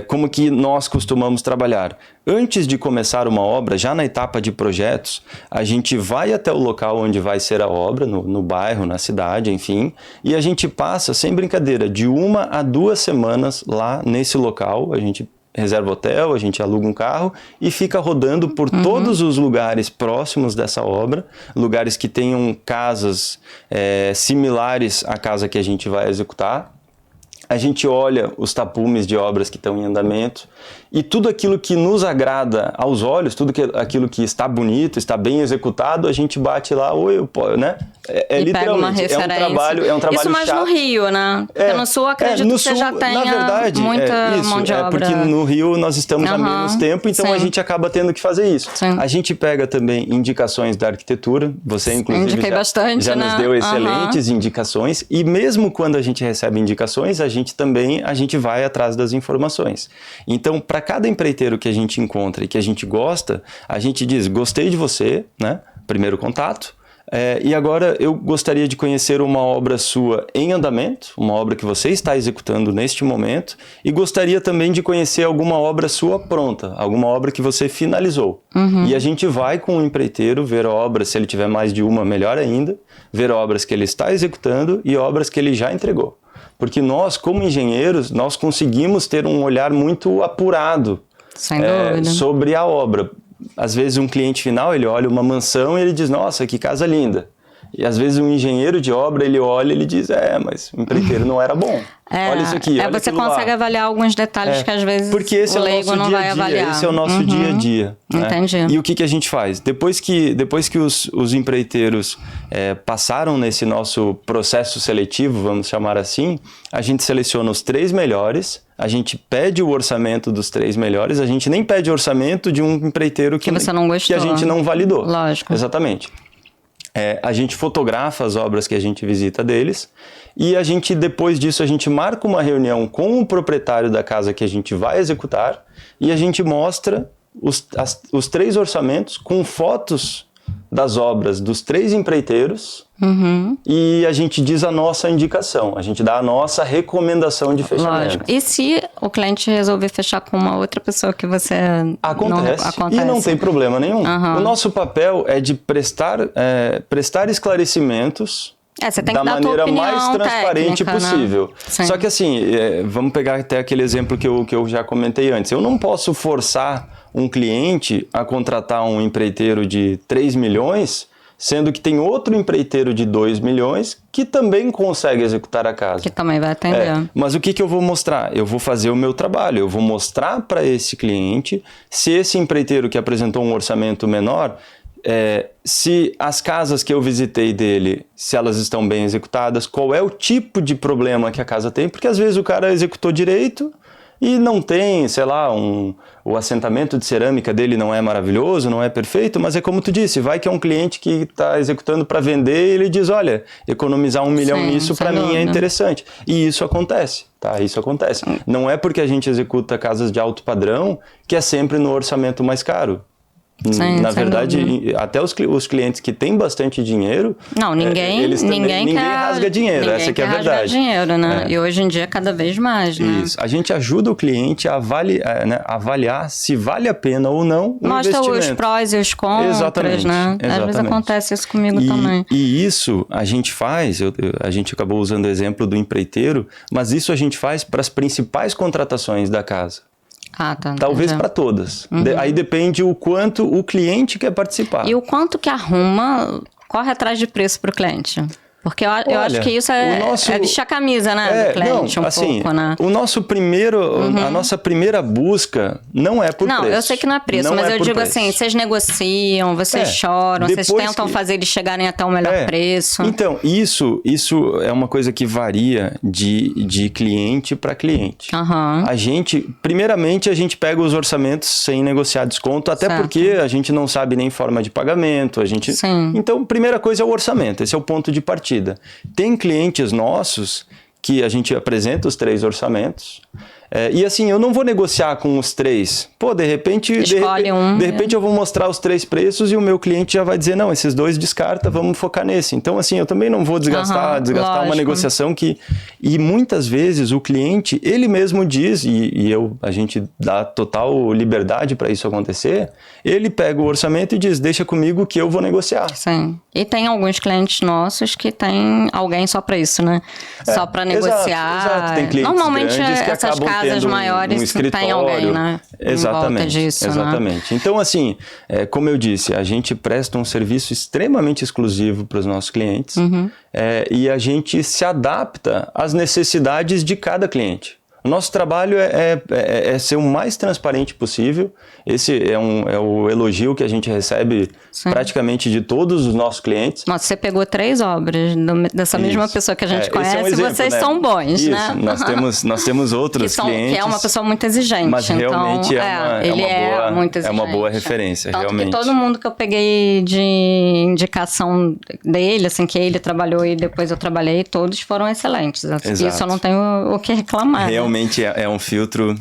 como que nós costumamos trabalhar? Antes de começar uma obra, já na etapa de projetos, a gente vai até o local onde vai ser a obra, no bairro, na cidade, enfim, e a gente passa, sem brincadeira, de 1 a 2 semanas lá nesse local, a gente reserva hotel, a gente aluga um carro e fica rodando por todos os lugares próximos dessa obra, lugares que tenham casas similares à casa que a gente vai executar. A gente olha os tapumes de obras que estão em andamento e tudo aquilo que nos agrada aos olhos, aquilo que está bonito, está bem executado, a gente bate lá, né? E pega uma referência. É um trabalho isso mais chato. No Rio, né? Porque no Sul, acredito que você já tenha muita mão de obra. Porque no Rio nós estamos há menos tempo, então a gente acaba tendo que fazer isso. Sim. A gente pega também indicações da arquitetura, você inclusive já né? nos deu excelentes indicações, e mesmo quando a gente recebe indicações, a gente vai atrás das informações. Então, para cada empreiteiro que a gente encontra e que a gente gosta, a gente diz, gostei de você, né? Primeiro contato. E agora eu gostaria de conhecer uma obra sua em andamento, uma obra que você está executando neste momento, e gostaria também de conhecer alguma obra sua pronta, alguma obra que você finalizou. E a gente vai com o empreiteiro ver obras, se ele tiver mais de uma, melhor ainda, ver obras que ele está executando e obras que ele já entregou. Porque nós, como engenheiros, nós conseguimos ter um olhar muito apurado sobre a obra. Às vezes um cliente final, ele olha uma mansão e ele diz, nossa, que casa linda. E às vezes um engenheiro de obra, ele olha e ele diz, mas o empreiteiro não era bom. Olha isso aqui, olha você consegue avaliar alguns detalhes que às vezes porque esse o leigo não vai avaliar. Esse é o nosso dia a dia. Entendi. Né? E o que a gente faz? Depois que os empreiteiros passaram nesse nosso processo seletivo, vamos chamar assim, a gente seleciona os 3 melhores, a gente pede o orçamento dos 3 melhores, a gente nem pede orçamento de um empreiteiro que você não gostou, que a gente não validou. Lógico. Exatamente. A gente fotografa as obras que a gente visita deles e depois disso, a gente marca uma reunião com o proprietário da casa que a gente vai executar e a gente mostra os 3 orçamentos com fotos das obras dos 3 empreiteiros e a gente diz a nossa indicação, a gente dá a nossa recomendação de fechamento. Lógico. E se o cliente resolver fechar com uma outra pessoa que você acontece. E não tem problema nenhum. O nosso papel é de prestar esclarecimentos você tem da que dar maneira a tua mais transparente técnica, possível. Né? Só que assim, vamos pegar até aquele exemplo que eu já comentei antes. Eu não posso forçar um cliente a contratar um empreiteiro de 3 milhões, sendo que tem outro empreiteiro de 2 milhões que também consegue executar a casa. Que também vai atender. Mas o que eu vou mostrar? Eu vou fazer o meu trabalho, eu vou mostrar para esse cliente se esse empreiteiro que apresentou um orçamento menor, se as casas que eu visitei dele, se elas estão bem executadas, qual é o tipo de problema que a casa tem, porque às vezes o cara executou direito e não tem, sei lá, o assentamento de cerâmica dele não é maravilhoso, não é perfeito, mas é como tu disse, vai que é um cliente que está executando para vender e ele diz, olha, economizar 1 milhão nisso para mim é interessante. E isso acontece, tá? Isso acontece. Não é porque a gente executa casas de alto padrão que é sempre no orçamento mais caro. Sim, Na verdade, até os clientes que têm bastante dinheiro... Não, ninguém rasga dinheiro, ninguém essa que é a verdade. Rasgar dinheiro, né? E hoje em dia cada vez mais, né? Isso. A gente ajuda o cliente a avaliar se vale a pena ou não o Mostra investimento. os prós e os contras, Exatamente. né? Às vezes acontece isso comigo também. E isso a gente faz, a gente acabou usando o exemplo do empreiteiro, mas isso a gente faz para as principais contratações da casa. Ah, tá. Talvez para todas. Aí depende o quanto o cliente quer participar. E o quanto que arruma, corre atrás de preço para o cliente. Porque eu acho que isso é vestir a camisa, né, do cliente pouco, né? O nosso primeiro, a nossa primeira busca não é por preço. Não, eu sei que não é preço, mas eu digo preço. Assim, vocês negociam, vocês choram, vocês tentam fazer eles chegarem até o melhor preço. Então, isso é uma coisa que varia de cliente para cliente. A gente, primeiramente, a gente pega os orçamentos sem negociar desconto, até porque a gente não sabe nem forma de pagamento, Então, primeira coisa é o orçamento, esse é o ponto de partida. Tem clientes nossos que a gente apresenta os 3 orçamentos e assim, eu não vou negociar com os 3. Pô, de repente eu vou mostrar os 3 preços e o meu cliente já vai dizer, não, esses 2 descarta, vamos focar nesse. Então assim, eu também não vou desgastar uma negociação E muitas vezes o cliente, ele mesmo diz, a gente dá total liberdade para isso acontecer, ele pega o orçamento e diz, deixa comigo que eu vou negociar. Sim. E tem alguns clientes nossos que tem alguém só para isso, né? Só para negociar. Exato. Tem clientes normalmente grandes que essas acabam casas maiores tem alguém, né? Exatamente. Disso, exatamente. Né? Então, assim, como eu disse, a gente presta um serviço extremamente exclusivo para os nossos clientes e a gente se adapta às necessidades de cada cliente. O nosso trabalho é ser o mais transparente possível. Esse é o elogio que a gente recebe praticamente de todos os nossos clientes. Nossa, você pegou 3 obras dessa mesma pessoa que a gente conhece e vocês são bons, né? Nós temos outros clientes. Que é uma pessoa muito exigente. Mas realmente é uma boa referência. Tanto realmente. que todo mundo que eu peguei de indicação dele, assim, que ele trabalhou e depois eu trabalhei, todos foram excelentes. Isso eu não tenho o que reclamar. Realmente é um filtro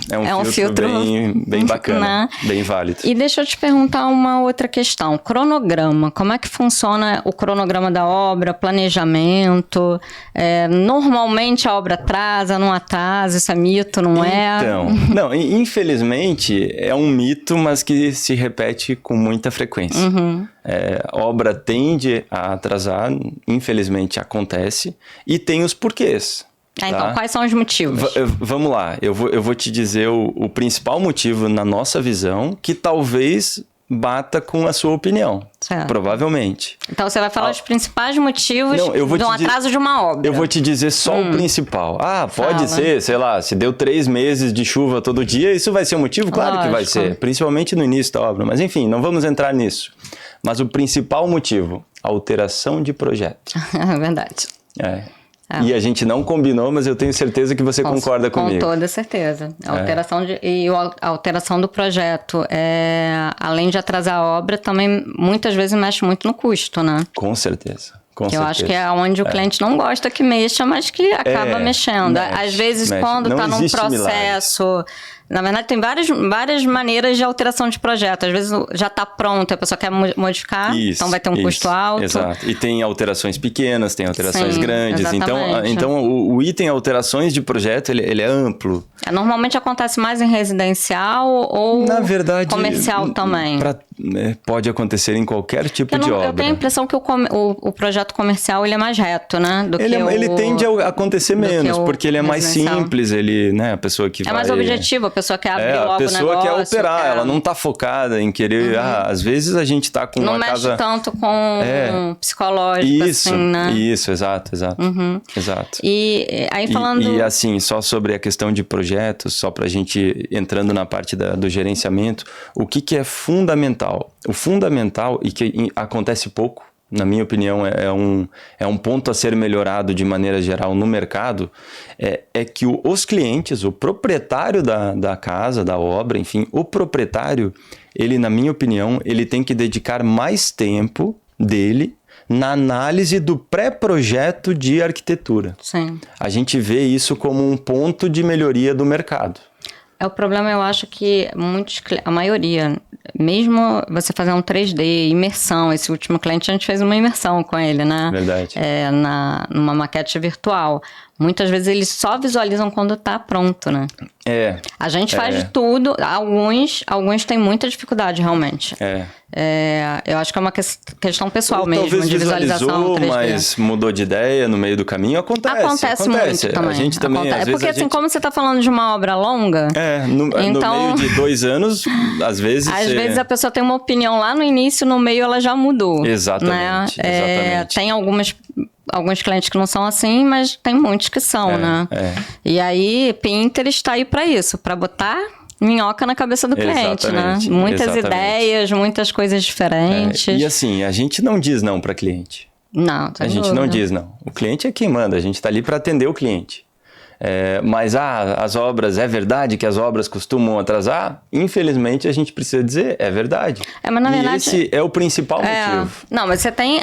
bem bacana, né? Bem válido. E deixa eu te perguntar uma outra questão. Cronograma. Como é que funciona o cronograma da obra, planejamento? Normalmente a obra atrasa, não atrasa, isso é mito, não é? Não, infelizmente é um mito, mas que se repete com muita frequência. A obra tende a atrasar, infelizmente acontece, e tem os porquês. Então, quais são os motivos? Vamos lá, eu vou te dizer o principal motivo na nossa visão, que talvez bata com a sua opinião, provavelmente. Então, você vai falar os principais motivos de um atraso de uma obra. Eu vou te dizer só o principal. Pode ser, sei lá, se deu 3 meses de chuva todo dia, isso vai ser um motivo? Claro que vai ser, principalmente no início da obra. Mas enfim, não vamos entrar nisso. Mas o principal motivo, alteração de projeto. É verdade. E a gente não combinou, mas eu tenho certeza que você concorda comigo. Com toda certeza. A alteração do projeto, além de atrasar a obra, também muitas vezes mexe muito no custo, né? Com certeza. Eu acho que é onde o cliente não gosta que mexa, mas que acaba mexendo. Às vezes, quando está num processo... Na verdade, tem várias maneiras de alteração de projeto. Às vezes já está pronto, a pessoa quer modificar, então vai ter um custo alto. Exato. E tem alterações pequenas, tem alterações grandes. Então o item alterações de projeto, ele é amplo. Normalmente acontece mais em residencial ou comercial também? Pode acontecer em qualquer tipo de obra. Eu tenho a impressão que o projeto comercial ele é mais reto, né? Ele tende a acontecer menos, porque ele é mais simples, a pessoa que vai... É mais objetivo, a pessoa quer abrir logo o negócio. A pessoa quer operar, ela não está focada em querer... às vezes a gente está com uma casa... Não mexe tanto com psicológico, isso, assim, né? Isso, exato. Exato. E aí falando... E assim, só sobre a questão de projetos, só para a gente entrando na parte do gerenciamento, o que é fundamental? O fundamental, e que acontece pouco, na minha opinião, é um ponto a ser melhorado de maneira geral no mercado, é que os clientes, o proprietário da casa, da obra, enfim, o proprietário, ele, na minha opinião, ele tem que dedicar mais tempo dele na análise do pré-projeto de arquitetura. Sim. A gente vê isso como um ponto de melhoria do mercado. o problema, eu acho que a maioria, mesmo você fazer um 3D, imersão, esse último cliente a gente fez uma imersão com ele, né? Verdade. Numa maquete virtual. Muitas vezes eles só visualizam quando tá pronto, né? A gente faz de tudo. Alguns têm muita dificuldade, realmente. Eu acho que é uma questão pessoal mesmo, talvez de visualização 3D. Mas mudou de ideia no meio do caminho, acontece muito também. A gente também, às vezes, porque assim, como você tá falando de uma obra longa... no meio de 2 anos, às vezes... Às vezes a pessoa tem uma opinião lá no início, no meio ela já mudou. Exatamente, né? Tem alguns clientes que não são assim, mas tem muitos que são, né? E aí, Pinterest tá aí pra isso, pra botar minhoca na cabeça do cliente, né? Muitas ideias, muitas coisas diferentes. E assim, a gente não diz não pra cliente. Não, a gente não diz não. O cliente é quem manda, a gente tá ali pra atender o cliente. Mas as obras, é verdade que as obras costumam atrasar? Infelizmente, a gente precisa dizer, é verdade. Mas na verdade, esse é o principal motivo. Não, mas você tem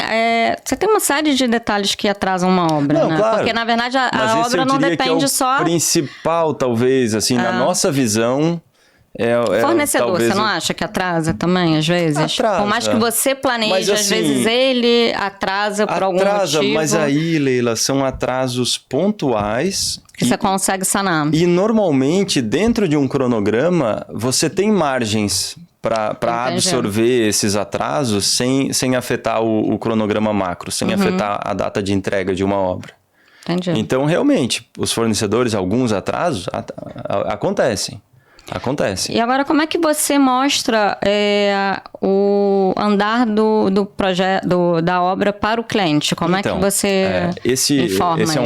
uma série de detalhes que atrasam uma obra, né? Claro. Porque, na verdade, a obra não depende só... O principal, talvez, assim, na nossa visão... Fornecedor, talvez você não acha que atrasa também, às vezes? Atrasa. Por mais que você planeje, mas, às vezes ele atrasa por algum motivo. Mas aí, Leila, são atrasos pontuais... Que você consegue sanar. E normalmente, dentro de um cronograma, você tem margens para absorver esses atrasos sem afetar o cronograma macro, sem afetar a data de entrega de uma obra. Entendi. Então, realmente, os fornecedores, alguns atrasos acontecem. E agora, como é que você mostra o andar do projeto, da obra para o cliente? Como é que você informa esse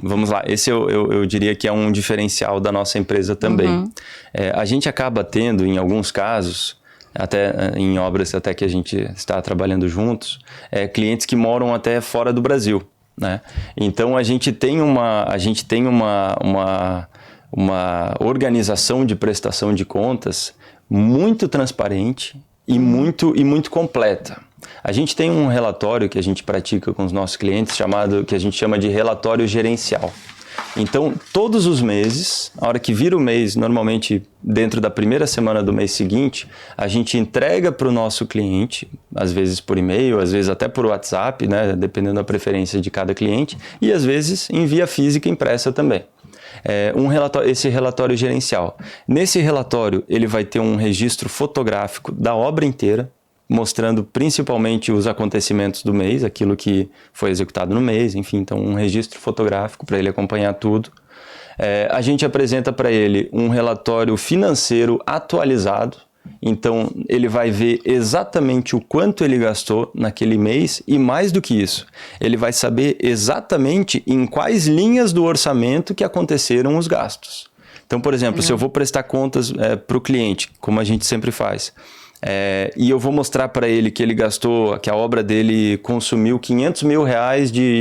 vamos lá, esse eu diria que é um diferencial da nossa empresa também. A gente acaba tendo, em alguns casos, até em obras até que a gente está trabalhando juntos, clientes que moram até fora do Brasil, né? Então, a gente tem uma organização de prestação de contas muito transparente e muito completa. A gente tem um relatório que a gente pratica com os nossos clientes que a gente chama de relatório gerencial. Então, todos os meses, a hora que vira o mês, normalmente dentro da primeira semana do mês seguinte, a gente entrega para o nosso cliente, às vezes por e-mail, às vezes até por WhatsApp, né, dependendo da preferência de cada cliente, e às vezes em via física impressa também. Esse relatório gerencial. Nesse relatório, ele vai ter um registro fotográfico da obra inteira, mostrando principalmente os acontecimentos do mês, aquilo que foi executado no mês, enfim, então um registro fotográfico para ele acompanhar tudo. A gente apresenta para ele um relatório financeiro atualizado, então ele vai ver exatamente o quanto ele gastou naquele mês e mais do que isso, ele vai saber exatamente em quais linhas do orçamento que aconteceram os gastos. Então, por exemplo, se eu vou prestar contas para o cliente, como a gente sempre faz, e eu vou mostrar para ele que ele gastou, que a obra dele consumiu R$500 mil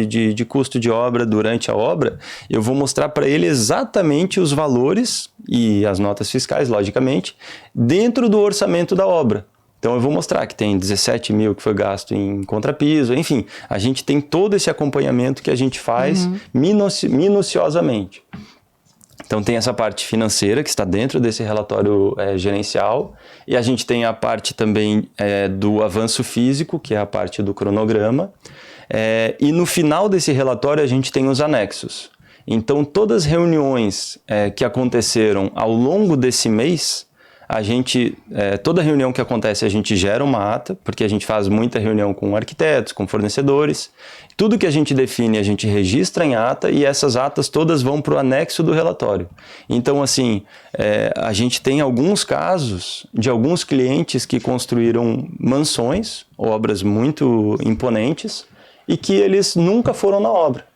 de custo de obra durante a obra, eu vou mostrar para ele exatamente os valores e as notas fiscais, logicamente, dentro do orçamento da obra. Então eu vou mostrar que tem 17 mil que foi gasto em contrapiso, enfim, a gente tem todo esse acompanhamento que a gente faz minuciosamente. Então tem essa parte financeira que está dentro desse relatório gerencial e a gente tem a parte também do avanço físico, que é a parte do cronograma, e no final desse relatório a gente tem os anexos. Então todas as reuniões que aconteceram ao longo desse mês, toda reunião que acontece a gente gera uma ata, porque a gente faz muita reunião com arquitetos, com fornecedores. Tudo que a gente define a gente registra em ata e essas atas todas vão para o anexo do relatório. Então, assim, a gente tem alguns casos de alguns clientes que construíram mansões, obras muito imponentes, e que eles nunca foram na obra.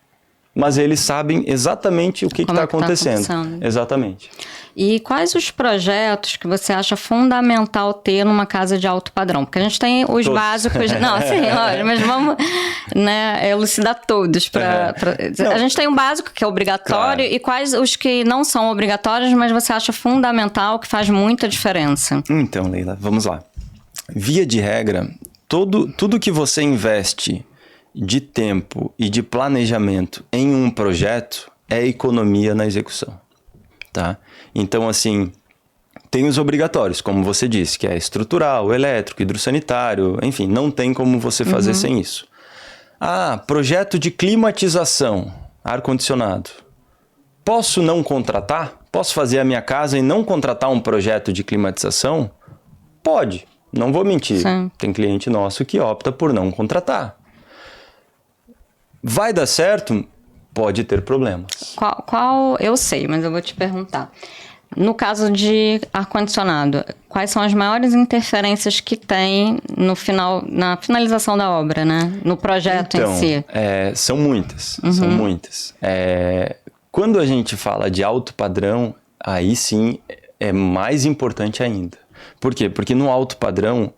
Mas eles sabem exatamente o que está acontecendo. Exatamente. E quais os projetos que você acha fundamental ter numa casa de alto padrão? Porque a gente tem os básicos... Não, assim, olha, mas vamos elucidar todos. A gente tem um básico que é obrigatório, claro. E quais os que não são obrigatórios, mas você acha fundamental, que faz muita diferença? Então, Leila, vamos lá. Via de regra, tudo que você investe de tempo e de planejamento em um projeto é economia na execução, tá? Então, assim, Tem os obrigatórios, como você disse, que é estrutural, elétrico, hidrossanitário, enfim, não tem como você fazer sem isso. Ah, projeto de climatização, ar-condicionado. Posso não contratar? Posso fazer a minha casa e não contratar um projeto de climatização? Pode, não vou mentir. Sim. Tem cliente nosso que opta por não contratar. Vai dar certo? Pode ter problemas. Qual eu sei, mas eu vou te perguntar. No caso de ar-condicionado, quais são as maiores interferências que tem no final, na finalização da obra, né? No projeto Então, em si? São muitas, são muitas. Quando a gente fala de alto padrão, aí sim é mais importante ainda. Por quê? Porque no alto padrão,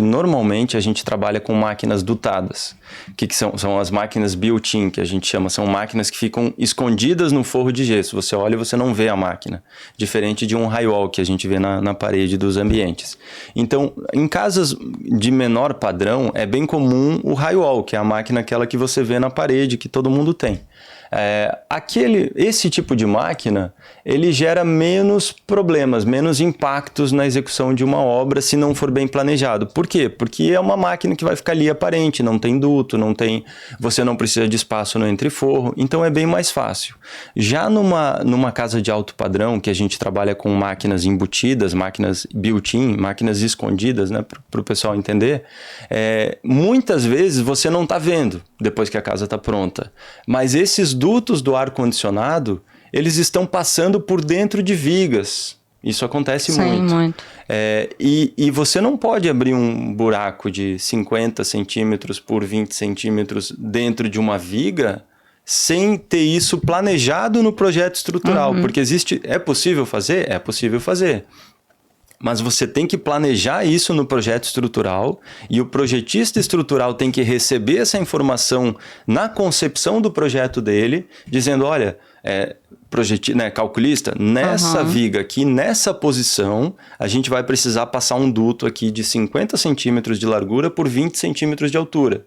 normalmente a gente trabalha com máquinas dutadas. O que são? São as máquinas built-in, que a gente chama. São máquinas que ficam escondidas no forro de gesso. Você olha e você não vê a máquina. Diferente de um drywall que a gente vê na parede dos ambientes. Então, em casas de menor padrão, é bem comum o drywall, que é a máquina aquela que você vê na parede, que todo mundo tem. Esse tipo de máquina, ele gera menos problemas, menos impactos na execução de uma obra se não for bem planejado. Por quê? Porque é uma máquina que vai ficar ali aparente, não tem duto, você não precisa de espaço no entreforro, então é bem mais fácil. Já numa casa de alto padrão, que a gente trabalha com máquinas embutidas, máquinas built-in, máquinas escondidas, né, para o pessoal entender, muitas vezes você não está vendo depois que a casa está pronta, mas esses dutos do ar-condicionado, eles estão passando por dentro de vigas. Isso acontece muito. E você não pode abrir um buraco de 50 centímetros por 20 centímetros dentro de uma viga sem ter isso planejado no projeto estrutural. Porque é possível fazer? É possível fazer. Mas você tem que planejar isso no projeto estrutural e o projetista estrutural tem que receber essa informação na concepção do projeto dele, dizendo, olha, calculista, nessa viga aqui, nessa posição, a gente vai precisar passar um duto aqui de 50 centímetros de largura por 20 centímetros de altura.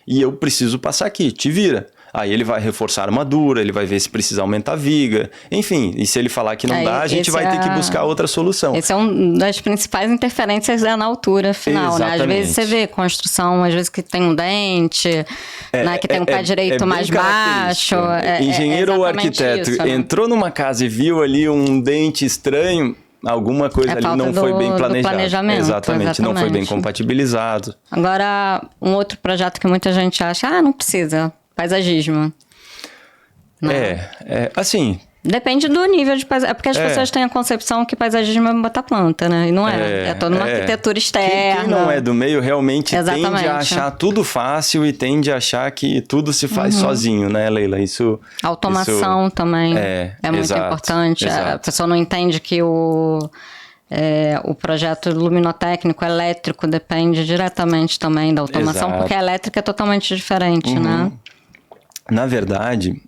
E eu preciso passar aqui, te vira. Aí ele vai reforçar a armadura, ele vai ver se precisa aumentar a viga. Enfim, e se ele falar que não dá, a gente vai ter que buscar outra solução. Esse é uma das principais interferências na altura final, né? Às vezes você vê construção, às vezes que tem um dente, né? Que tem um pé direito mais baixo. Engenheiro ou arquiteto isso, né? Entrou numa casa e viu ali um dente estranho, alguma coisa ali não foi bem planejada. Exatamente, não foi bem compatibilizado. Agora, um outro projeto que muita gente acha, não precisa. Paisagismo. Assim... Depende do nível de paisagismo. É porque as pessoas têm a concepção que paisagismo é botar planta, né? E não é. É toda uma arquitetura externa. Quem não é do meio realmente tende a achar tudo fácil e tende a achar que tudo se faz sozinho, né, Leila? Automação também é muito importante. Exato. A pessoa não entende que o projeto luminotécnico elétrico depende diretamente também da automação, porque a elétrica é totalmente diferente, né? Na verdade,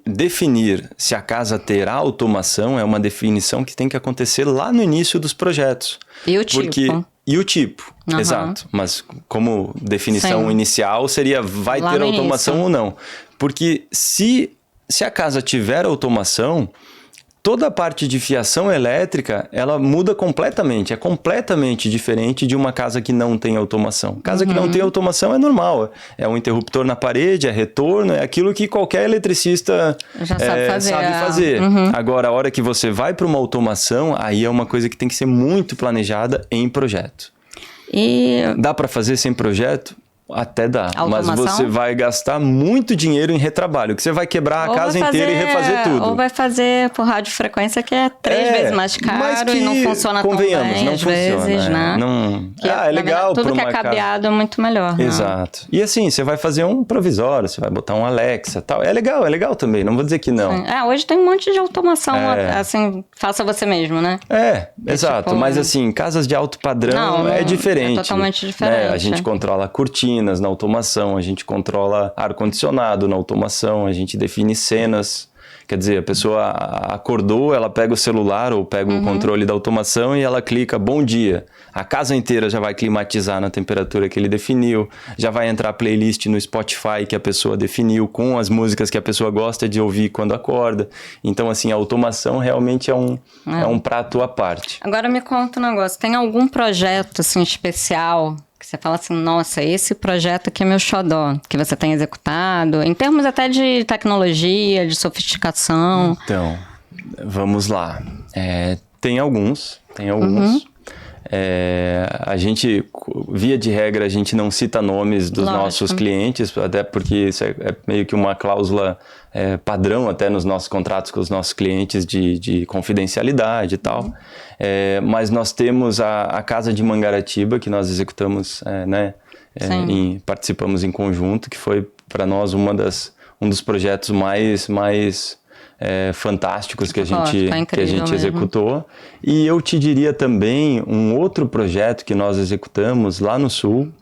definir se a casa terá automação é uma definição que tem que acontecer lá no início dos projetos. E o tipo. E o tipo, exato. Mas como definição inicial seria vai ter automação ou não. Porque se a casa tiver automação, toda a parte de fiação elétrica, ela muda completamente. É completamente diferente de uma casa que não tem automação. Casa que não tem automação é normal. É um interruptor na parede, é retorno, é aquilo que qualquer eletricista já sabe fazer. Agora, a hora que você vai para uma automação, aí é uma coisa que tem que ser muito planejada em projeto. Dá para fazer sem projeto? Até dá, automação? Mas você vai gastar muito dinheiro em retrabalho, que você vai quebrar a casa inteira e refazer tudo. Ou vai fazer por radiofrequência, que é 3 vezes mais caro e não funciona tão bem, não às funciona, vezes, né? É legal tudo que é cabeado é muito melhor. Exato. E assim, você vai fazer um provisório, você vai botar um Alexa e tal. É legal também, não vou dizer que não. Hoje tem um monte de automação, assim, faça você mesmo, né? Exato. Tipo, mas assim, casas de alto padrão é diferente. É totalmente diferente. A gente controla cortinas na automação, a gente controla ar-condicionado na automação, a gente define cenas Quer dizer, a pessoa acordou, ela pega o celular ou pega o controle da automação e ela clica bom dia. A casa inteira já vai climatizar na temperatura que ele definiu, já vai entrar a playlist no Spotify que a pessoa definiu com as músicas que a pessoa gosta de ouvir quando acorda. Então, assim, a automação realmente é um prato à parte. Agora me conta um negócio, tem algum projeto assim, especial que você fala assim, nossa, esse projeto aqui é meu xodó, que você tem executado, em termos até de tecnologia, de sofisticação? Então, vamos lá. Tem alguns. A gente, via de regra, a gente não cita nomes dos nossos clientes, até porque isso é meio que uma cláusula padrão até nos nossos contratos com os nossos clientes de confidencialidade e tal. Mas nós temos a Casa de Mangaratiba, que nós executamos, participamos em conjunto, que foi para nós um dos projetos mais fantásticos que a gente executou. E eu te diria também um outro projeto que nós executamos lá no Sul,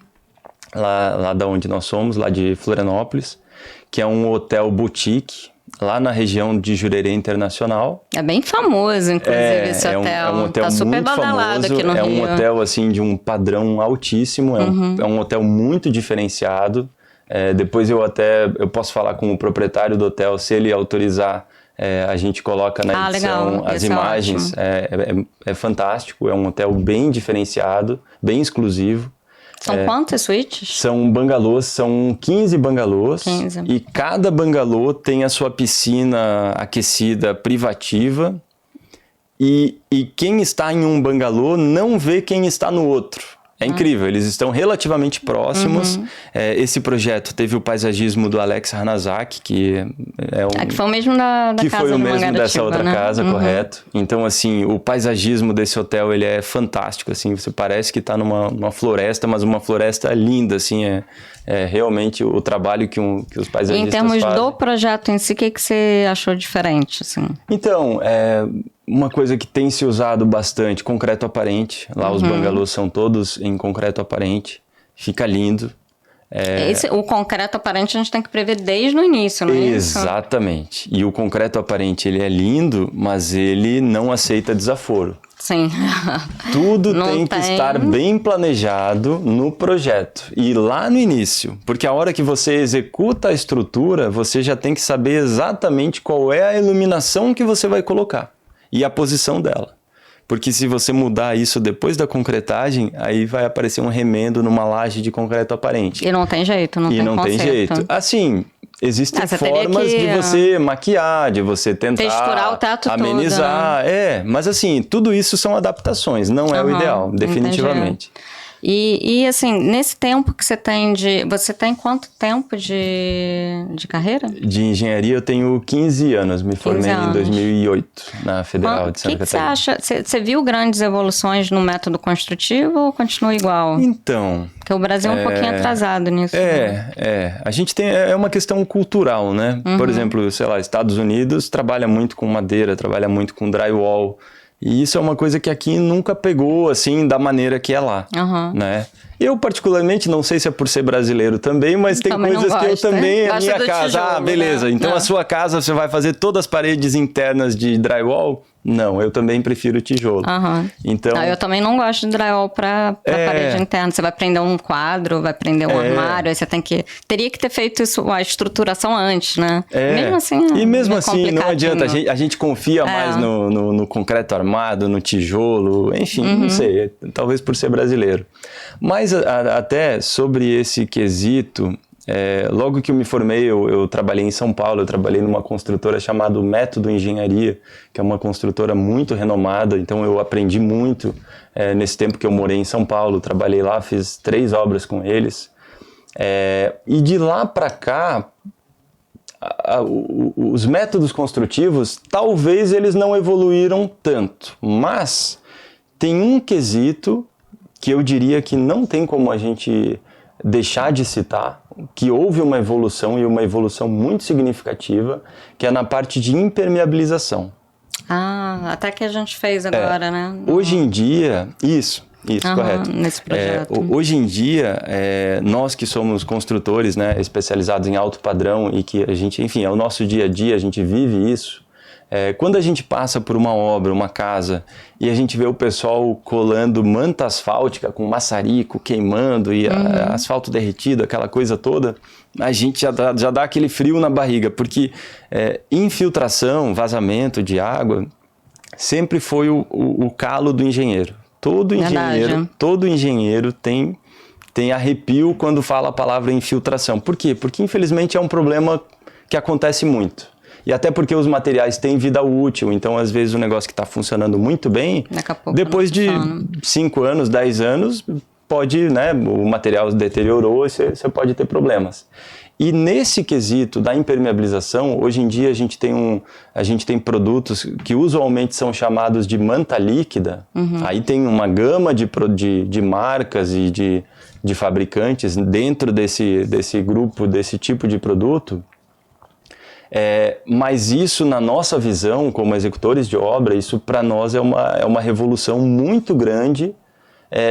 lá da onde nós somos, lá de Florianópolis, que é um hotel boutique, lá na região de Jurerê Internacional. É bem famoso, inclusive, esse hotel. É um hotel tá super muito badalado famoso, aqui no Rio. É um hotel assim, de um padrão altíssimo, é um hotel muito diferenciado. Depois eu posso falar com o proprietário do hotel, se ele autorizar, a gente coloca na edição legal. as imagens. É fantástico, é um hotel bem diferenciado, bem exclusivo. São quantas suítes? São bangalôs, são 15 bangalôs. 15. E cada bangalô tem a sua piscina aquecida privativa. E quem está em um bangalô não vê quem está no outro. É incrível, eles estão relativamente próximos. Esse projeto teve o paisagismo do Alex Hanazaki, que que foi o mesmo da que casa foi o de mesmo Mangaratiba, dessa outra né? casa, correto. Então, assim, o paisagismo desse hotel, ele é fantástico, assim, você parece que está numa floresta, mas uma floresta linda, assim, realmente o trabalho que os paisagistas E em termos fazem. do projeto em si, o que você achou diferente, assim? Então, uma coisa que tem se usado bastante, concreto aparente. Lá os bangalôs são todos em concreto aparente. Fica lindo. O concreto aparente a gente tem que prever desde o início, não é isso? Exatamente. E o concreto aparente, ele é lindo, mas ele não aceita desaforo. Sim. Tudo tem que estar bem planejado no projeto. E lá no início, porque a hora que você executa a estrutura, você já tem que saber exatamente qual é a iluminação que você vai colocar. E a posição dela. Porque se você mudar isso depois da concretagem, aí vai aparecer um remendo numa laje de concreto aparente. E não tem jeito, não tem jeito. Assim, existem formas de você maquiar, de você tentar texturar o teto amenizar. todo, né? Mas assim, tudo isso são adaptações, não é o ideal, definitivamente. E assim, nesse tempo que você tem Você tem quanto tempo de carreira? De engenharia eu tenho 15 anos, me formei em 2008 na Federal de Santa Catarina. O que você acha? Você viu grandes evoluções no método construtivo ou continua igual? Então... Porque o Brasil é um pouquinho atrasado nisso. A gente tem... É uma questão cultural, né? Por exemplo, sei lá, Estados Unidos trabalha muito com madeira, trabalha muito com drywall. E isso é uma coisa que aqui nunca pegou, assim, da maneira que é lá, né? Eu, particularmente, não sei se é por ser brasileiro também, mas tem coisas que eu também... A minha casa, tijolo, beleza. Né? Então, a sua casa, você vai fazer todas as paredes internas de drywall? Não, eu também prefiro tijolo. Então, eu também não gosto de drywall para parede interna. Você vai prender um quadro, vai prender um armário, aí você teria que ter feito isso, a estruturação antes, né? Mesmo assim, e mesmo assim, não adianta. A gente confia mais no concreto armado, no tijolo, enfim, não sei. Talvez por ser brasileiro. Mas até sobre esse quesito... logo que eu me formei, eu trabalhei em São Paulo, eu trabalhei numa construtora chamada Método Engenharia, que é uma construtora muito renomada, então eu aprendi muito nesse tempo que eu morei em São Paulo, trabalhei lá, fiz 3 obras com eles, e de lá para cá, os métodos construtivos, talvez eles não evoluíram tanto, mas tem um quesito que eu diria que não tem como a gente deixar de citar, que houve uma evolução e uma evolução muito significativa, que é na parte de impermeabilização. Até que a gente fez agora, né? Hoje em dia, isso. Isso, correto. Nesse projeto. Hoje em dia, nós que somos construtores, né, especializados em alto padrão e que a gente, enfim, é o nosso dia a dia, a gente vive isso. Quando a gente passa por uma obra, uma casa, e a gente vê o pessoal colando manta asfáltica com maçarico queimando e asfalto derretido, aquela coisa toda, a gente já dá aquele frio na barriga, porque infiltração, vazamento de água, sempre foi o calo do engenheiro. Todo engenheiro tem arrepio quando fala a palavra infiltração. Por quê? Porque infelizmente é um problema que acontece muito. E até porque os materiais têm vida útil, então às vezes o negócio que está funcionando muito bem, depois de 5 anos, 10 anos, pode, né, o material deteriorou e você pode ter problemas. E nesse quesito da impermeabilização, hoje em dia a gente tem produtos que usualmente são chamados de manta líquida. Aí tem uma gama de marcas e de fabricantes dentro desse grupo, desse tipo de produto. Mas isso, na nossa visão, como executores de obra, isso para nós é uma revolução muito grande.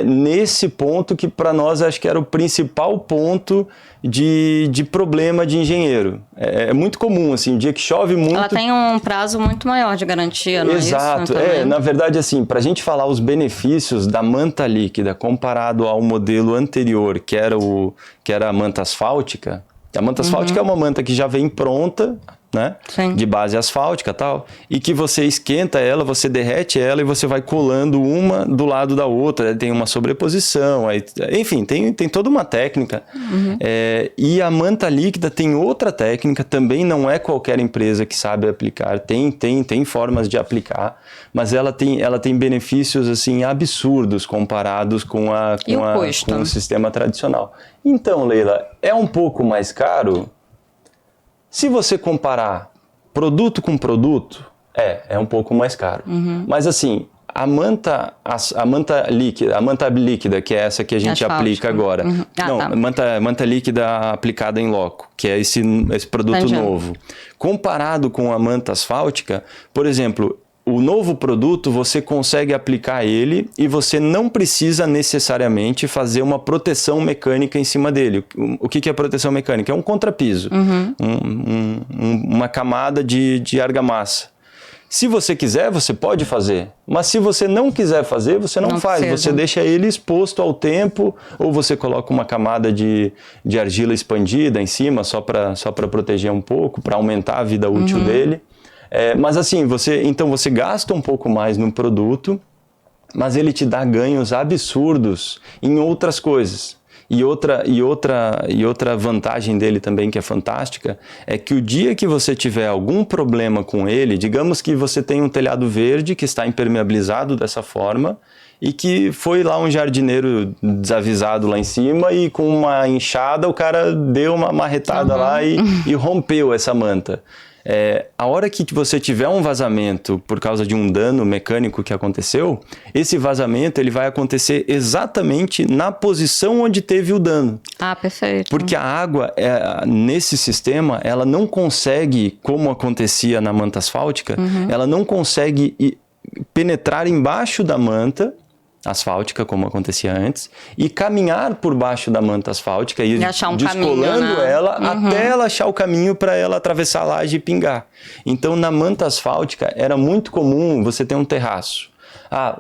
Nesse ponto que para nós acho que era o principal ponto de problema de engenheiro. É muito comum, assim, um dia que chove muito... Ela tem um prazo muito maior de garantia, não é isso? Exato. Na verdade, assim, para a gente falar os benefícios da manta líquida comparado ao modelo anterior, que era a manta asfáltica, a manta asfáltica é uma manta que já vem pronta, né? De base asfáltica e tal, e que você esquenta ela, você derrete ela e você vai colando uma do lado da outra, tem uma sobreposição, enfim, tem toda uma técnica. E a manta líquida tem outra técnica, também não é qualquer empresa que sabe aplicar, tem formas de aplicar, mas ela tem benefícios assim absurdos comparados com o sistema tradicional. Então, Leila, é um pouco mais caro? Se você comparar produto com produto, é um pouco mais caro. Mas assim, a manta líquida, que é essa que a gente aplica agora. Manta líquida aplicada em loco, que é esse produto novo. Comparado com a manta asfáltica, por exemplo, o novo produto você consegue aplicar ele e você não precisa necessariamente fazer uma proteção mecânica em cima dele. O que é proteção mecânica? É um contrapiso, uma camada de argamassa. Se você quiser, você pode fazer, mas se você não quiser fazer, você não faz. Precisa. Você deixa ele exposto ao tempo, ou você coloca uma camada de argila expandida em cima só para proteger um pouco, para aumentar a vida útil dele. Mas assim, então você gasta um pouco mais no produto, mas ele te dá ganhos absurdos em outras coisas. E outra vantagem dele também, que é fantástica, é que o dia que você tiver algum problema com ele, digamos que você tem um telhado verde que está impermeabilizado dessa forma, e que foi lá um jardineiro desavisado lá em cima e com uma enxada o cara deu uma marretada lá e rompeu essa manta. A hora que você tiver um vazamento por causa de um dano mecânico que aconteceu, esse vazamento ele vai acontecer exatamente na posição onde teve o dano. Ah, perfeito. Porque a água, nesse sistema, ela não consegue, como acontecia na manta asfáltica, ela não consegue penetrar embaixo da manta asfáltica, como acontecia antes, e caminhar por baixo da manta asfáltica e descolando ela até ela achar o caminho para ela atravessar a laje e pingar. Então, na manta asfáltica, era muito comum você ter um terraço.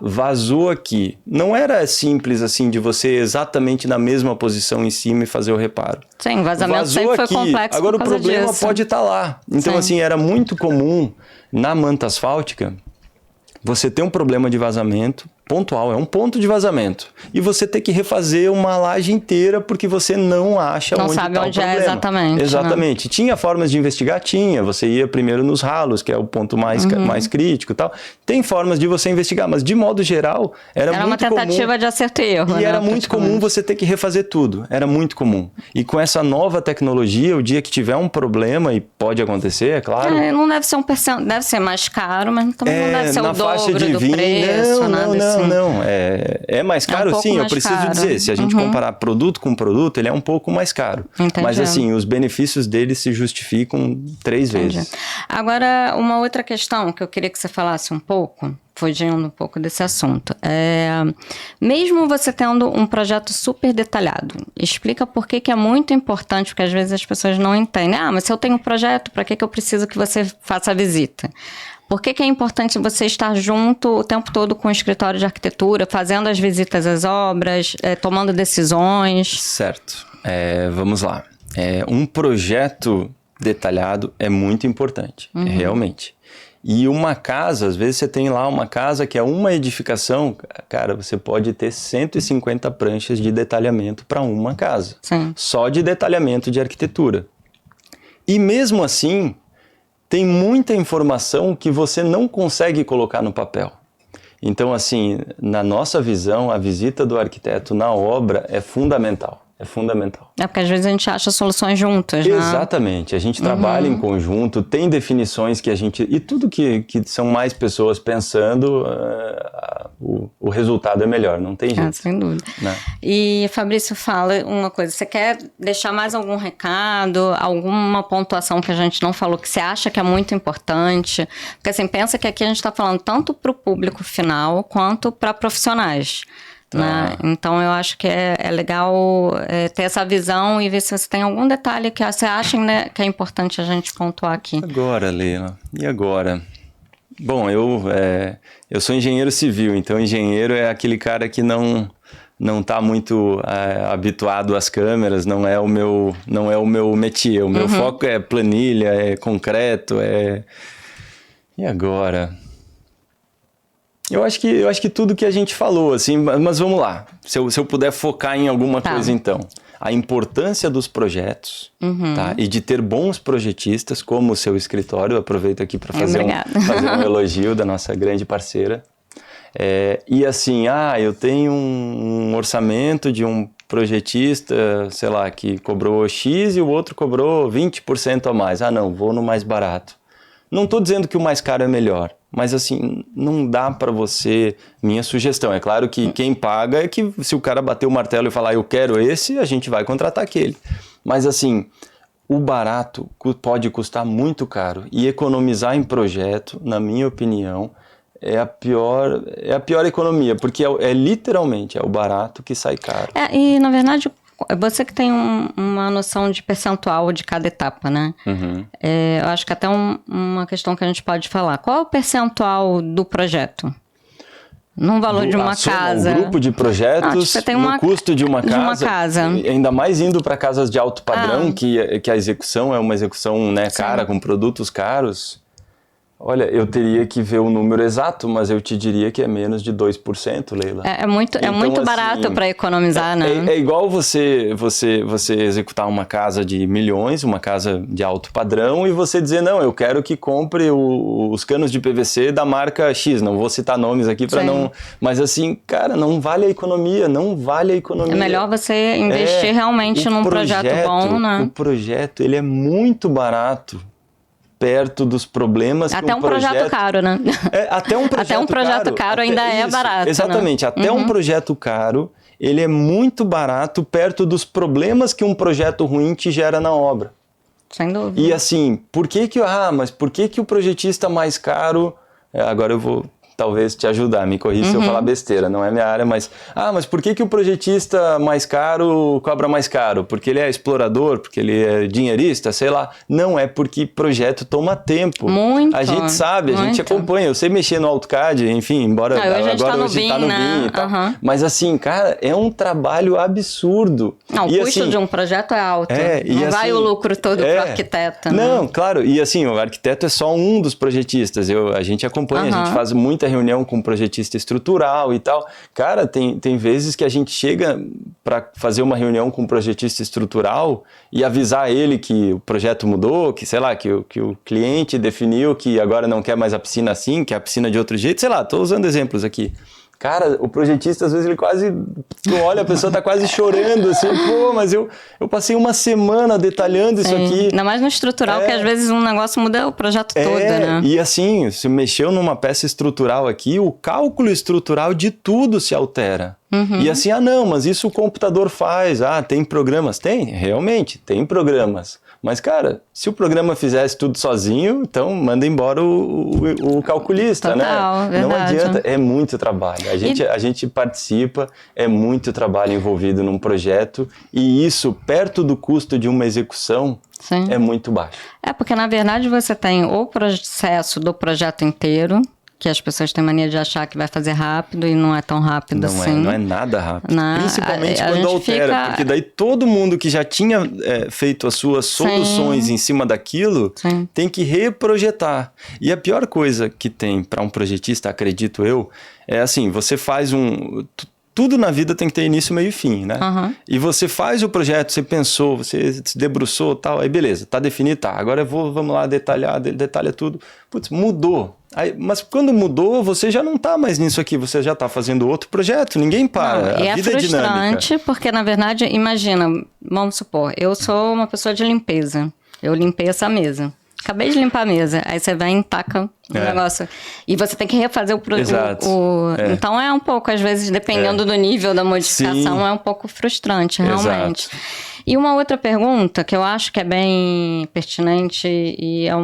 Vazou aqui. Não era simples assim de você exatamente na mesma posição em cima e fazer o reparo. Sim, o vazamento sempre foi complexo. Agora o problema pode estar lá. Então, assim, era muito comum na manta asfáltica você ter um problema de vazamento pontual, é um ponto de vazamento. E você ter que refazer uma laje inteira porque você não acha onde está o problema. Não sabe onde é exatamente. Exatamente. Né? Tinha formas de investigar? Tinha. Você ia primeiro nos ralos, que é o ponto mais crítico e tal. Tem formas de você investigar, mas de modo geral, era muito comum. Era uma tentativa de acerto e erro. E era muito comum você ter que refazer tudo. Era muito comum. E com essa nova tecnologia, o dia que tiver um problema, e pode acontecer, é claro. Não deve ser deve ser mais caro, mas também não deve ser o dobro do preço. Não. É mais caro, sim, eu preciso dizer. Se a gente comparar produto com produto, ele é um pouco mais caro. Entendi. Mas assim, os benefícios dele se justificam 3 vezes. Agora, uma outra questão que eu queria que você falasse um pouco fugindo um pouco desse assunto. Mesmo você tendo um projeto super detalhado, explica por que é muito importante, porque às vezes as pessoas não entendem. Mas se eu tenho um projeto, para que eu preciso que você faça a visita? Por que é importante você estar junto o tempo todo com o escritório de arquitetura, fazendo as visitas às obras, tomando decisões? Certo. Vamos lá. Um projeto detalhado é muito importante, realmente. E uma casa, às vezes você tem lá uma casa que é uma edificação, cara, você pode ter 150 pranchas de detalhamento para uma casa. Sim. Só de detalhamento de arquitetura. E mesmo assim, tem muita informação que você não consegue colocar no papel. Então, assim, na nossa visão, a visita do arquiteto na obra é fundamental. É fundamental. Porque às vezes a gente acha soluções juntas, né? Exatamente. A gente trabalha em conjunto, tem definições que a gente... E tudo que são mais pessoas pensando, o resultado é melhor, não tem jeito. Sem dúvida. Né? E, Fabrício, fala uma coisa. Você quer deixar mais algum recado, alguma pontuação que a gente não falou, que você acha que é muito importante? Porque, assim, pensa que aqui a gente está falando tanto para o público final, quanto para profissionais. Né? Então eu acho que é legal ter essa visão e ver se você tem algum detalhe que você acha, né, que é importante a gente pontuar aqui. Agora, Leila, e agora? Bom, eu sou engenheiro civil, então engenheiro é aquele cara que não está muito habituado às câmeras, não é o meu métier. O meu foco é planilha, é concreto, E agora? Eu acho que tudo que a gente falou, assim, mas vamos lá. Se eu puder focar em alguma coisa, então. A importância dos projetos, tá? E de ter bons projetistas, como o seu escritório. Eu aproveito aqui para fazer um elogio da nossa grande parceira. E assim, eu tenho um orçamento de um projetista, sei lá, que cobrou X e o outro cobrou 20% a mais. Não, vou no mais barato. Não estou dizendo que o mais caro é melhor, mas assim, não dá para você... Minha sugestão, é claro que quem paga é que se o cara bater o martelo e falar eu quero esse, a gente vai contratar aquele. Mas assim, o barato pode custar muito caro e economizar em projeto, na minha opinião, é a pior economia, porque literalmente o barato que sai caro. E na verdade... Você que tem uma noção de percentual de cada etapa, né? Eu acho que até uma questão que a gente pode falar. Qual é o percentual do projeto? Num valor de uma casa? Um grupo de projetos, no custo de uma casa. Ainda mais indo para casas de alto padrão, que a execução é uma execução, né, cara, com produtos caros. Olha, eu teria que ver o número exato, mas eu te diria que é menos de 2%, Leila. É muito assim, barato para economizar, né? É igual você executar uma casa de milhões, uma casa de alto padrão, e você dizer, não, eu quero que compre os canos de PVC da marca X. Não vou citar nomes aqui para não... Mas assim, cara, não vale a economia, É melhor você investir realmente num projeto bom, né? O projeto, ele é muito barato. Perto dos problemas até que um projeto caro, né? Até um projeto caro ainda é barato. Exatamente, né? Até um projeto caro, ele é muito barato perto dos problemas que um projeto ruim te gera na obra. Sem dúvida. E assim, por que o projetista mais caro... Agora eu vou talvez te ajudar, me corrija se eu falar besteira, não é minha área, mas por que o projetista mais caro cobra mais caro? Porque ele é explorador, porque ele é dinheirista, sei lá. Não, é porque projeto toma tempo. Muito. A gente sabe, a gente acompanha, eu sei mexer no AutoCAD, enfim, embora agora a gente tá no BIM e tal. Mas assim, cara, é um trabalho absurdo. Não, o custo de um projeto é alto. Não vai o lucro todo pro arquiteto. Não, claro, e assim, o arquiteto é só um dos projetistas, a gente acompanha, a gente faz muita reunião com projetista estrutural e tal. Cara, tem vezes que a gente chega para fazer uma reunião com um projetista estrutural e avisar ele que o projeto mudou, que sei lá, que o cliente definiu que agora não quer mais a piscina assim, que a piscina de outro jeito, sei lá, tô usando exemplos aqui. Cara, o projetista, às vezes, ele quase... Tu olha, a pessoa tá quase chorando, assim, mas eu passei uma semana detalhando isso aqui. Ainda mais no estrutural, que às vezes um negócio muda o projeto todo, né? E assim, se mexeu numa peça estrutural aqui, o cálculo estrutural de tudo se altera. E assim, não, mas isso o computador faz. Tem programas? Tem, realmente, tem programas. Mas, cara, se o programa fizesse tudo sozinho, então manda embora o calculista, Total, né? verdade. Não adianta, é muito trabalho. A gente participa, é muito trabalho envolvido num projeto e isso, perto do custo de uma execução, Sim. é muito baixo. Porque na verdade você tem o processo do projeto inteiro, que as pessoas têm mania de achar que vai fazer rápido e não é tão rápido assim. Não é nada rápido. Não, principalmente quando altera, porque daí todo mundo que já tinha feito as suas soluções em cima daquilo tem que reprojetar. E a pior coisa que tem para um projetista, acredito eu, é assim, você faz tudo na vida tem que ter início, meio e fim, né? Uhum. E você faz o projeto, você pensou, você se debruçou, tal, aí beleza, tá definido, tá. Agora vamos lá detalha tudo. Putz, mudou. Aí, mas quando mudou, você já não tá mais nisso aqui, você já tá fazendo outro projeto, ninguém para. Não, a vida é dinâmica. É frustrante, porque na verdade, imagina, vamos supor, eu sou uma pessoa de limpeza, eu limpei essa mesa. Acabei de limpar a mesa, aí você vai e taca o negócio. E você tem que refazer o produto. Então é um pouco, às vezes, dependendo do nível da modificação, é um pouco frustrante, realmente. Exato. E uma outra pergunta que eu acho que é bem pertinente e é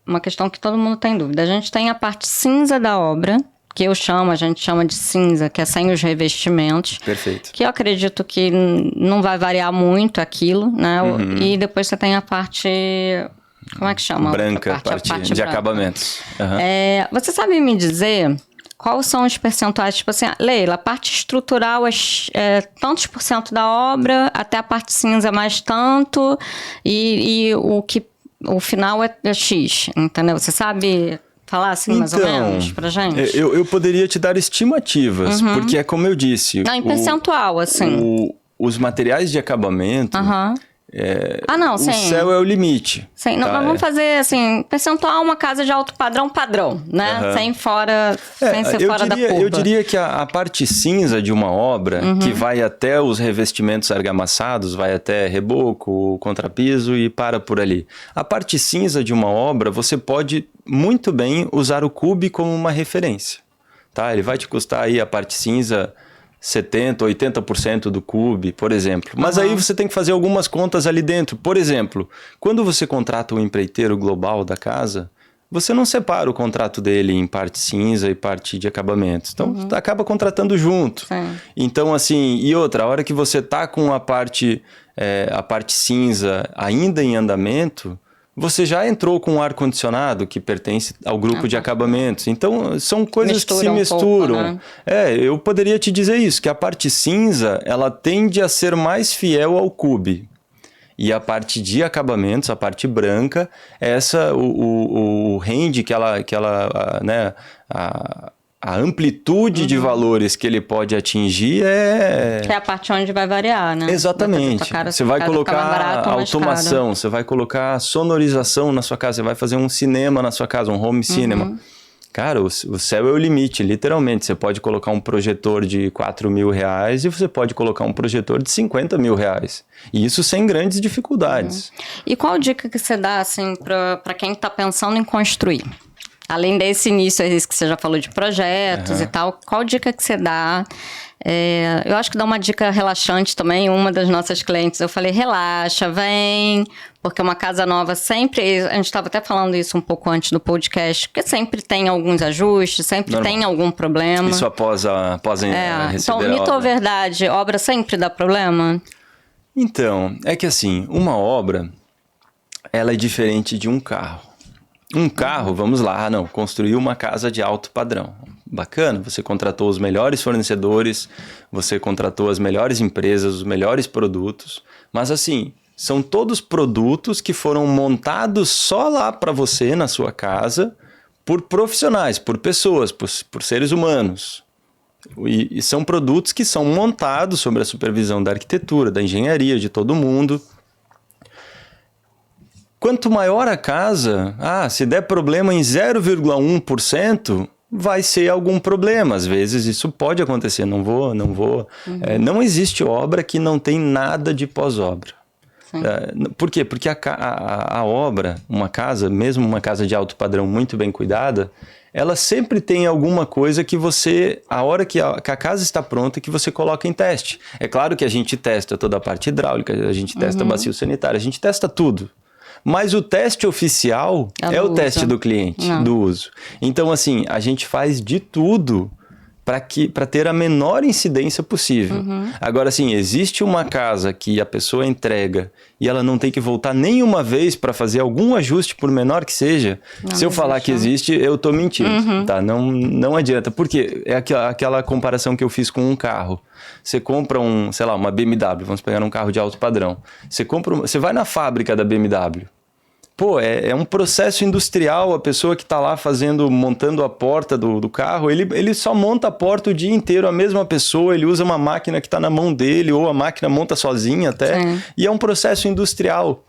uma questão que todo mundo tem dúvida. A gente tem a parte cinza da obra, que a gente chama de cinza, que é sem os revestimentos. Perfeito. Que eu acredito que não vai variar muito aquilo, né? Uhum. E depois você tem a parte... Como é que chama? Branca, parte de branca. acabamentos. Uhum. Você sabe me dizer quais são os percentuais? Tipo assim, Leila, a parte estrutural é tantos por cento da obra, até a parte cinza mais tanto, e o final é X, entendeu? Você sabe falar assim, mais ou menos, pra gente? Eu poderia te dar estimativas, porque é como eu disse... Não, em percentual, assim. Os materiais de acabamento... não, o sim. céu é o limite. Sim, tá? Vamos fazer assim, percentual uma casa de alto padrão, né? Sem ser fora da curva. Eu diria que a parte cinza de uma obra, que vai até os revestimentos argamassados, vai até reboco, contrapiso e para por ali. A parte cinza de uma obra, você pode muito bem usar o Cube como uma referência. Tá? Ele vai te custar aí a parte cinza... 70%, 80% do Cube, por exemplo. Mas aí você tem que fazer algumas contas ali dentro. Por exemplo, quando você contrata o empreiteiro global da casa, você não separa o contrato dele em parte cinza e parte de acabamentos. Então, acaba contratando junto. Sim. Então, assim, e outra, a hora que você tá com a parte cinza ainda em andamento... Você já entrou com um ar-condicionado que pertence ao grupo de acabamentos. Então, são coisas que se misturam. Pouco, né? Eu poderia te dizer isso, que a parte cinza, ela tende a ser mais fiel ao Cube. E a parte de acabamentos, a parte branca, o range que ela né, a amplitude de valores que ele pode atingir que é a parte onde vai variar, né? Exatamente. Você vai colocar automação, você vai colocar sonorização na sua casa, você vai fazer um cinema na sua casa, um home cinema. Cara, o céu é o limite, literalmente. Você pode colocar um projetor de R$4.000 e você pode colocar um projetor de R$50.000. E isso sem grandes dificuldades. E qual dica que você dá, assim, para quem está pensando em construir? Além desse início que você já falou de projetos e tal, qual dica que você dá? Eu acho que dá uma dica relaxante também. Uma das nossas clientes, eu falei, relaxa, vem, porque uma casa nova sempre... A gente estava até falando isso um pouco antes do podcast, porque sempre tem alguns ajustes, sempre tem algum problema. Isso após receber então, a mito obra. ou verdade, obra sempre dá problema? Então, é que assim, uma obra, ela é diferente de um carro. Um carro, vamos lá, construir uma casa de alto padrão. Bacana, você contratou os melhores fornecedores, você contratou as melhores empresas, os melhores produtos, mas assim, são todos produtos que foram montados só lá para você, na sua casa, por profissionais, por pessoas, por seres humanos. E são produtos que são montados sob a supervisão da arquitetura, da engenharia, de todo mundo. Quanto maior a casa, se der problema em 0,1%, vai ser algum problema. Às vezes isso pode acontecer, não vou. Não existe obra que não tem nada de pós-obra. Por quê? Porque a obra, uma casa, mesmo uma casa de alto padrão muito bem cuidada, ela sempre tem alguma coisa que você, a hora que a casa está pronta, que você coloca em teste. É claro que a gente testa toda a parte hidráulica, a gente testa bacio sanitário, a gente testa tudo. Mas o teste oficial é o teste do cliente, do uso. Então, assim, a gente faz de tudo para ter a menor incidência possível. Agora, assim, existe uma casa que a pessoa entrega e ela não tem que voltar nenhuma vez para fazer algum ajuste, por menor que seja. Se eu falar que existe, eu tô mentindo, tá? Não adianta. Porque é aquela comparação que eu fiz com um carro. Você compra uma BMW, vamos pegar um carro de alto padrão. Você vai na fábrica da BMW. Pô, é um processo industrial, a pessoa que está lá montando a porta do carro, ele só monta a porta o dia inteiro, a mesma pessoa, ele usa uma máquina que está na mão dele, ou a máquina monta sozinha até, e é um processo industrial.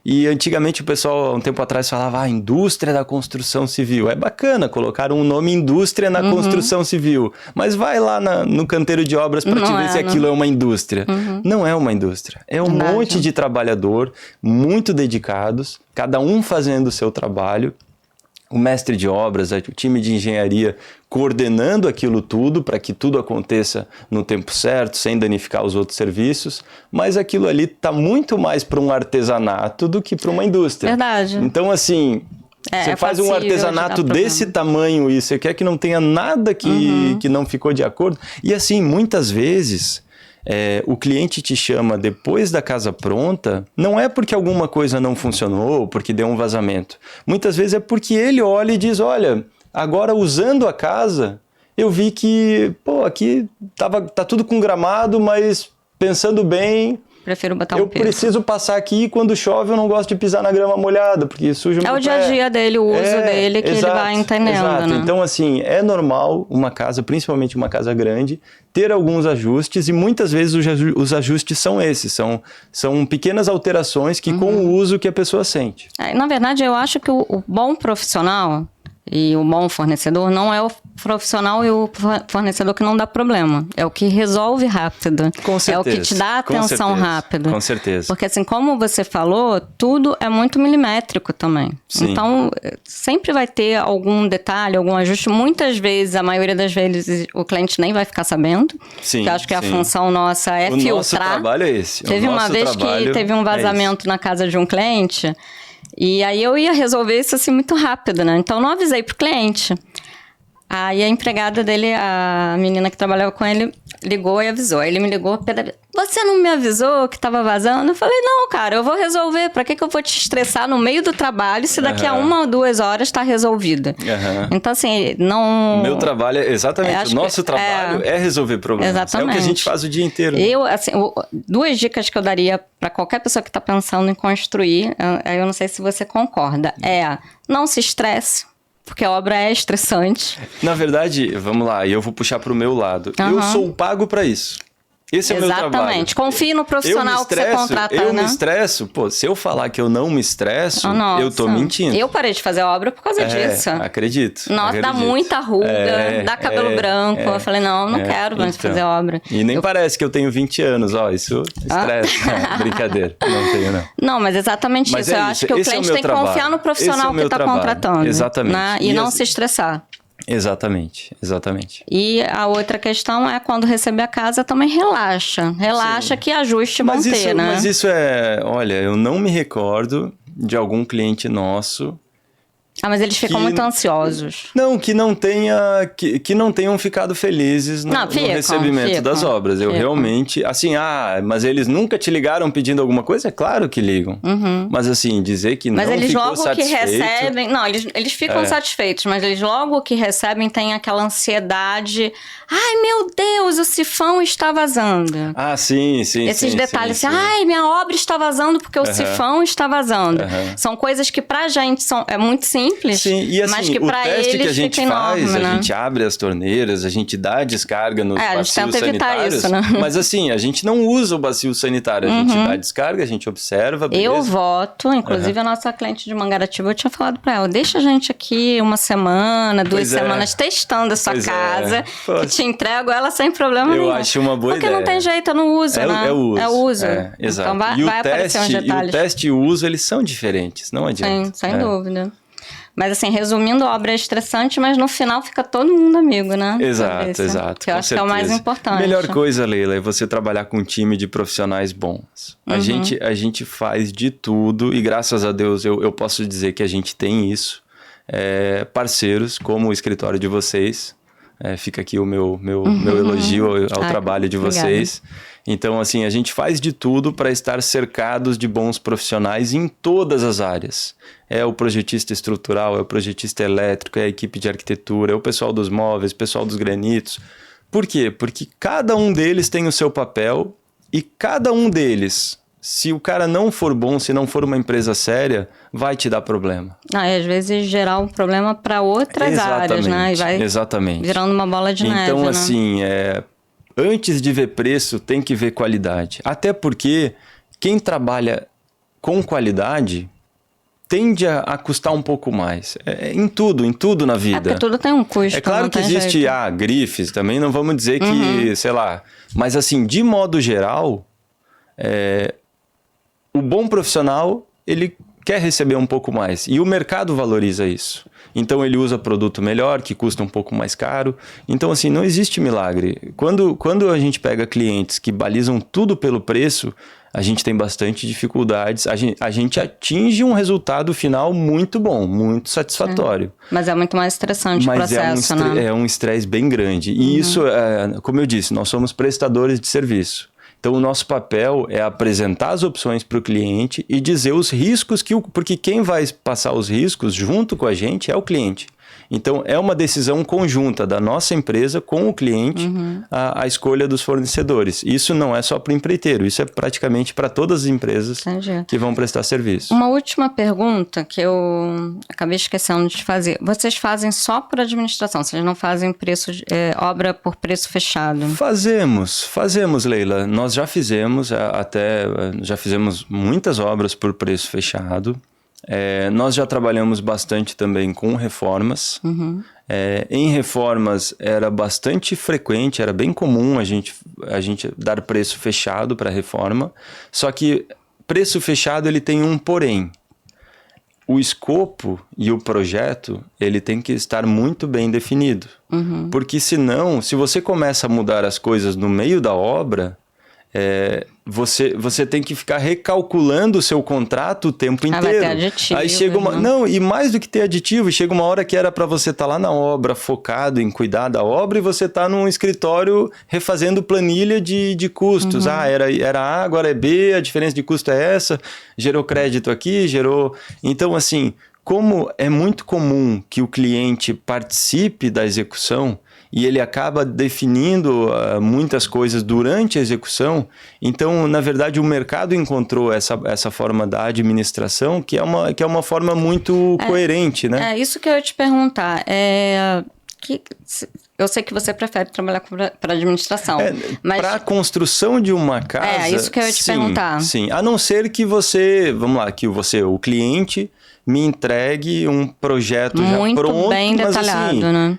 E antigamente o pessoal, um tempo atrás, falava indústria da construção civil. É bacana colocar um nome indústria na construção civil, mas vai lá no canteiro de obras para te ver se aquilo é uma indústria. Não é uma indústria, é um monte de trabalhador muito dedicados, cada um fazendo o seu trabalho. O mestre de obras, o time de engenharia coordenando aquilo tudo para que tudo aconteça no tempo certo, sem danificar os outros serviços, mas aquilo ali está muito mais para um artesanato do que para uma indústria. Verdade. Então, assim, você faz um artesanato desse tamanho e você quer que não tenha nada que não ficou de acordo. E assim, muitas vezes... o cliente te chama depois da casa pronta, não é porque alguma coisa não funcionou, porque deu um vazamento. Muitas vezes é porque ele olha e diz, olha, agora usando a casa, eu vi que, aqui tá tudo com gramado, mas pensando bem... Prefiro botar eu preciso passar aqui e quando chove eu não gosto de pisar na grama molhada, porque suja meu pé. É o dia a dia dele, o uso dele, que ele vai entendendo, né? Então, assim, é normal uma casa, principalmente uma casa grande, ter alguns ajustes e muitas vezes os ajustes são esses, são pequenas alterações que com o uso que a pessoa sente. Na verdade, eu acho que o bom profissional e o bom fornecedor não é o profissional e o fornecedor que não dá problema. É o que resolve rápido. Com certeza. É o que te dá atenção rápido. Com certeza. Porque assim, como você falou, tudo é muito milimétrico também. Sim. Então, sempre vai ter algum detalhe, algum ajuste. Muitas vezes, a maioria das vezes, o cliente nem vai ficar sabendo. Sim, que eu acho que a função nossa é filtrar. O nosso trabalho é esse. Teve uma vez que teve um vazamento na casa de um cliente... E aí eu ia resolver isso assim muito rápido, né? Então eu não avisei pro cliente. Aí a empregada dele, a menina que trabalhava com ele, ligou e avisou. Aí ele me ligou, você não me avisou que tava vazando? Eu falei, não, cara, eu vou resolver. Pra que eu vou te estressar no meio do trabalho se daqui a 1 ou 2 horas tá resolvida? Então, assim, não... O meu trabalho é exatamente, o nosso trabalho é resolver problemas. Exatamente. É o que a gente faz o dia inteiro. Eu, assim, 2 dicas que eu daria pra qualquer pessoa que tá pensando em construir, eu não sei se você concorda, não se estresse. Porque a obra é estressante. Na verdade, vamos lá, e eu vou puxar para o meu lado. Eu sou pago para isso. Esse é o meu trabalho. Exatamente. Confie no profissional que você contrata, Eu me estresso. Pô, se eu falar que eu não me estresso, eu tô mentindo. Eu parei de fazer a obra por causa disso. Acredito. Nossa, dá muita ruga, dá cabelo branco. Eu falei, não quero mais fazer obra. E nem parece que eu tenho 20 anos, isso estressa. Brincadeira, não tenho não. Não, mas exatamente isso. Eu acho que o cliente tem que confiar no profissional que está contratando. Exatamente. Né? E não se estressar. Exatamente. E a outra questão é quando receber a casa também relaxa. Relaxa que ajuste vão ter, né? Mas isso olha, eu não me recordo de algum cliente nosso... mas eles ficam muito ansiosos. Não, que não tenham ficado felizes no recebimento das obras. Eu realmente, assim, mas eles nunca te ligaram pedindo alguma coisa? É claro que ligam. Mas assim, dizer que não ficou satisfeito... Mas eles logo que recebem... Não, eles ficam satisfeitos, mas eles logo que recebem têm aquela ansiedade... Ai, meu Deus, o sifão está vazando. Sim. Esses detalhes assim, ai, minha obra está vazando porque o sifão está vazando. São coisas que pra gente é muito simples, e assim, mas que pra eles o teste que a gente faz, enorme, né? A gente abre as torneiras, a gente dá descarga nos bacios sanitários. Evitar isso, né? Mas assim, a gente não usa o bacio sanitário, a gente dá descarga, a gente observa, beleza? Eu voto, inclusive a nossa cliente de Mangaratiba, eu tinha falado pra ela, deixa a gente aqui 1 semana, 2 semanas testando a sua casa, que te entrego ela sem problema nenhum. Eu acho uma boa Porque ideia. Porque não tem jeito, eu não uso, né? É o uso. É o uso. Exato. Então vai aparecer uns detalhes. E o teste e o uso, eles são diferentes, não adianta. Sim, sem dúvida. Mas assim, resumindo, a obra é estressante, mas no final fica todo mundo amigo, né? Exato, exato. Que eu acho que é o mais importante. Melhor coisa, Leila, é você trabalhar com um time de profissionais bons. A gente faz de tudo e graças a Deus eu posso dizer que a gente tem isso. Parceiros como o escritório de vocês. Fica aqui o meu elogio ao trabalho de vocês. Então, assim, a gente faz de tudo para estar cercados de bons profissionais em todas as áreas. É o projetista estrutural, é o projetista elétrico, é a equipe de arquitetura, é o pessoal dos móveis, o pessoal dos granitos. Por quê? Porque cada um deles tem o seu papel e cada um deles, se o cara não for bom, se não for uma empresa séria, vai te dar problema. E às vezes gerar um problema para outras áreas, né? E vai virando uma bola de neve. Então, assim, antes de ver preço, tem que ver qualidade. Até porque quem trabalha com qualidade tende a custar um pouco mais. Em tudo na vida. Porque tudo tem um custo. É claro que existe grifes, também não vamos dizer que, sei lá. Mas assim, de modo geral, o bom profissional, ele quer receber um pouco mais. E o mercado valoriza isso. Então, ele usa produto melhor, que custa um pouco mais caro. Então, assim, não existe milagre. Quando a gente pega clientes que balizam tudo pelo preço, a gente tem bastante dificuldades. A gente atinge um resultado final muito bom, muito satisfatório. Mas é muito mais estressante o processo, né? É um estresse bem grande. E isso, como eu disse, nós somos prestadores de serviço. Então, o nosso papel é apresentar as opções para o cliente e dizer os riscos, porque quem vai passar os riscos junto com a gente é o cliente. Então, é uma decisão conjunta da nossa empresa com o cliente, a escolha dos fornecedores. Isso não é só para o empreiteiro, isso é praticamente para todas as empresas que vão prestar serviço. Uma última pergunta que eu acabei esquecendo de fazer. Vocês fazem só por administração, vocês não fazem obra por preço fechado? Fazemos, Leila. Nós já fizemos, já fizemos muitas obras por preço fechado. Nós já trabalhamos bastante também com reformas. Em reformas era bastante frequente, era bem comum a gente dar preço fechado para reforma. Só que preço fechado ele tem um porém. O escopo e o projeto ele tem que estar muito bem definido. Porque senão, se você começa a mudar as coisas no meio da obra... Você tem que ficar recalculando o seu contrato o tempo inteiro. Vai ter aditivo. Aí chega Não, e mais do que ter aditivo, chega uma hora que era para você estar lá na obra, focado em cuidar da obra, e você está num escritório refazendo planilha de custos. Era A, agora é B, a diferença de custo é essa, gerou crédito aqui, gerou... Então, assim, como é muito comum que o cliente participe da execução, e ele acaba definindo muitas coisas durante a execução. Então, na verdade, o mercado encontrou essa forma da administração, que é uma forma muito coerente, né? Isso que eu ia te perguntar. Eu sei que você prefere trabalhar para administração. Mas... Para a construção de uma casa... isso que eu ia te perguntar. Sim, a não ser que você... Vamos lá, que você, o cliente... me entregue um projeto muito já pronto, muito bem detalhado, né?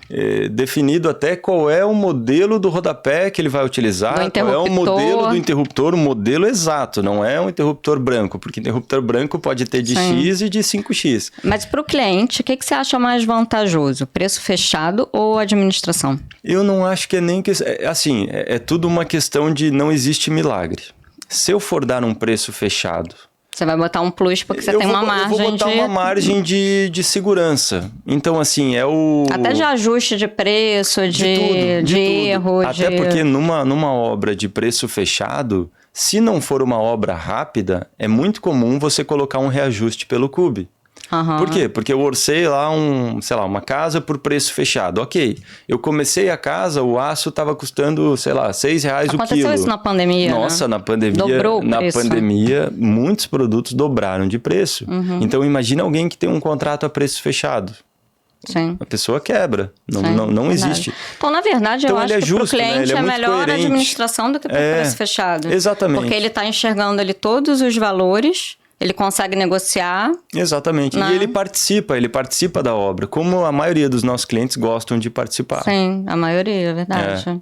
Definido até qual é o modelo do rodapé que ele vai utilizar, qual é o modelo do interruptor, o modelo exato, não é um interruptor branco, porque interruptor branco pode ter de X e de 5X. Mas para o cliente, o que você acha mais vantajoso? Preço fechado ou administração? Eu não acho que é nem... Assim, é tudo uma questão de não existe milagre. Se eu for dar um preço fechado... Você vai botar um plus porque você tem uma margem de... Eu vou botar uma margem de segurança. Então, assim, até de ajuste de preço, de erro. Até porque numa obra de preço fechado, se não for uma obra rápida, é muito comum você colocar um reajuste pelo CUB. Por quê? Porque eu orcei lá uma casa por preço fechado. Ok, eu comecei a casa, o aço estava custando, sei lá, R$6 o quilo. Aconteceu isso na pandemia, Nossa, né? Na pandemia... Dobrou o preço. Na pandemia, muitos produtos dobraram de preço. Então, imagina alguém que tem um contrato a preço fechado. Sim. A pessoa quebra. Não existe. Então, na verdade, eu acho que para o cliente é melhor a administração do que para o preço fechado. Exatamente. Porque ele está enxergando ali todos os valores... Ele consegue negociar. Exatamente. Né? E ele participa da obra, como a maioria dos nossos clientes gostam de participar. Sim, a maioria, é verdade.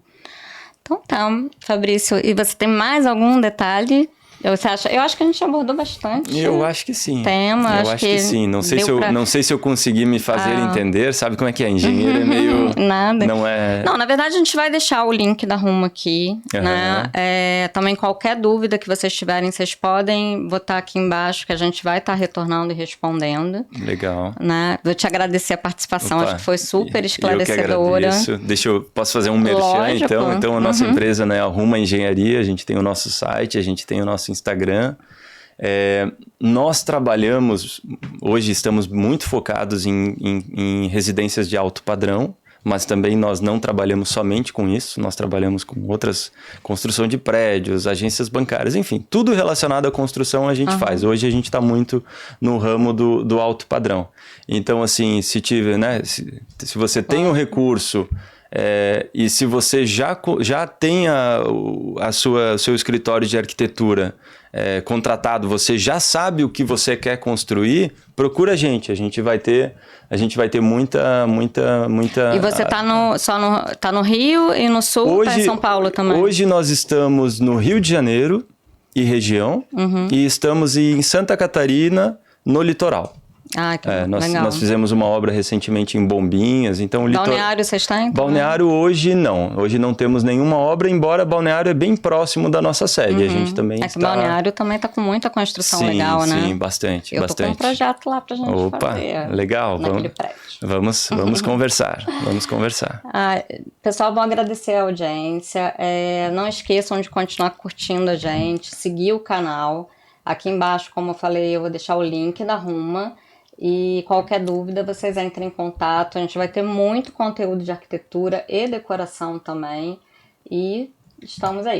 Então tá, Fabrício. E você tem mais algum detalhe Você acha? Eu acho que a gente abordou bastante. Eu acho que sim. Tema, eu acho que sim. Não sei se eu consegui me fazer entender. Sabe como é que é? Engenheiro é meio... Nada. Não é... Não, na verdade a gente vai deixar o link da Rumo aqui, né? Também qualquer dúvida que vocês tiverem, vocês podem botar aqui embaixo que a gente vai estar retornando e respondendo. Legal. Né? Vou te agradecer a participação, Opa, acho que foi super esclarecedora. Eu que agradeço. Posso fazer um merchan, Lógico. Então a nossa empresa, né, a Rumo Engenharia, a gente tem o nosso site, a gente tem o nosso Instagram. Nós trabalhamos, hoje estamos muito focados em residências de alto padrão, mas também nós não trabalhamos somente com isso, nós trabalhamos com outras, construção de prédios, agências bancárias, enfim, tudo relacionado à construção a gente faz. Hoje a gente está muito no ramo do alto padrão. Então, assim, se você tem um recurso... e se você já tem seu escritório de arquitetura contratado, você já sabe o que você quer construir, procura a gente. A gente vai ter muita... E você tá no Rio e no Sul, tá em São Paulo também? Hoje nós estamos no Rio de Janeiro e região, e estamos em Santa Catarina, no litoral. Ah, que legal. Nós fizemos uma obra recentemente em Bombinhas, então... Balneário vocês têm? Balneário hoje não. Hoje não temos nenhuma obra, embora Balneário é bem próximo da nossa sede. A gente também que Balneário também está com muita construção legal, né? Sim, bastante. Eu tô com um projeto lá pra gente fazer. Opa, legal. Naquele prédio. Vamos conversar. Vamos conversar. Pessoal, vou agradecer a audiência. Não esqueçam de continuar curtindo a gente, seguir o canal. Aqui embaixo, como eu falei, eu vou deixar o link da Ruma. E qualquer dúvida, vocês entrem em contato. A gente vai ter muito conteúdo de arquitetura e decoração também. E estamos aí.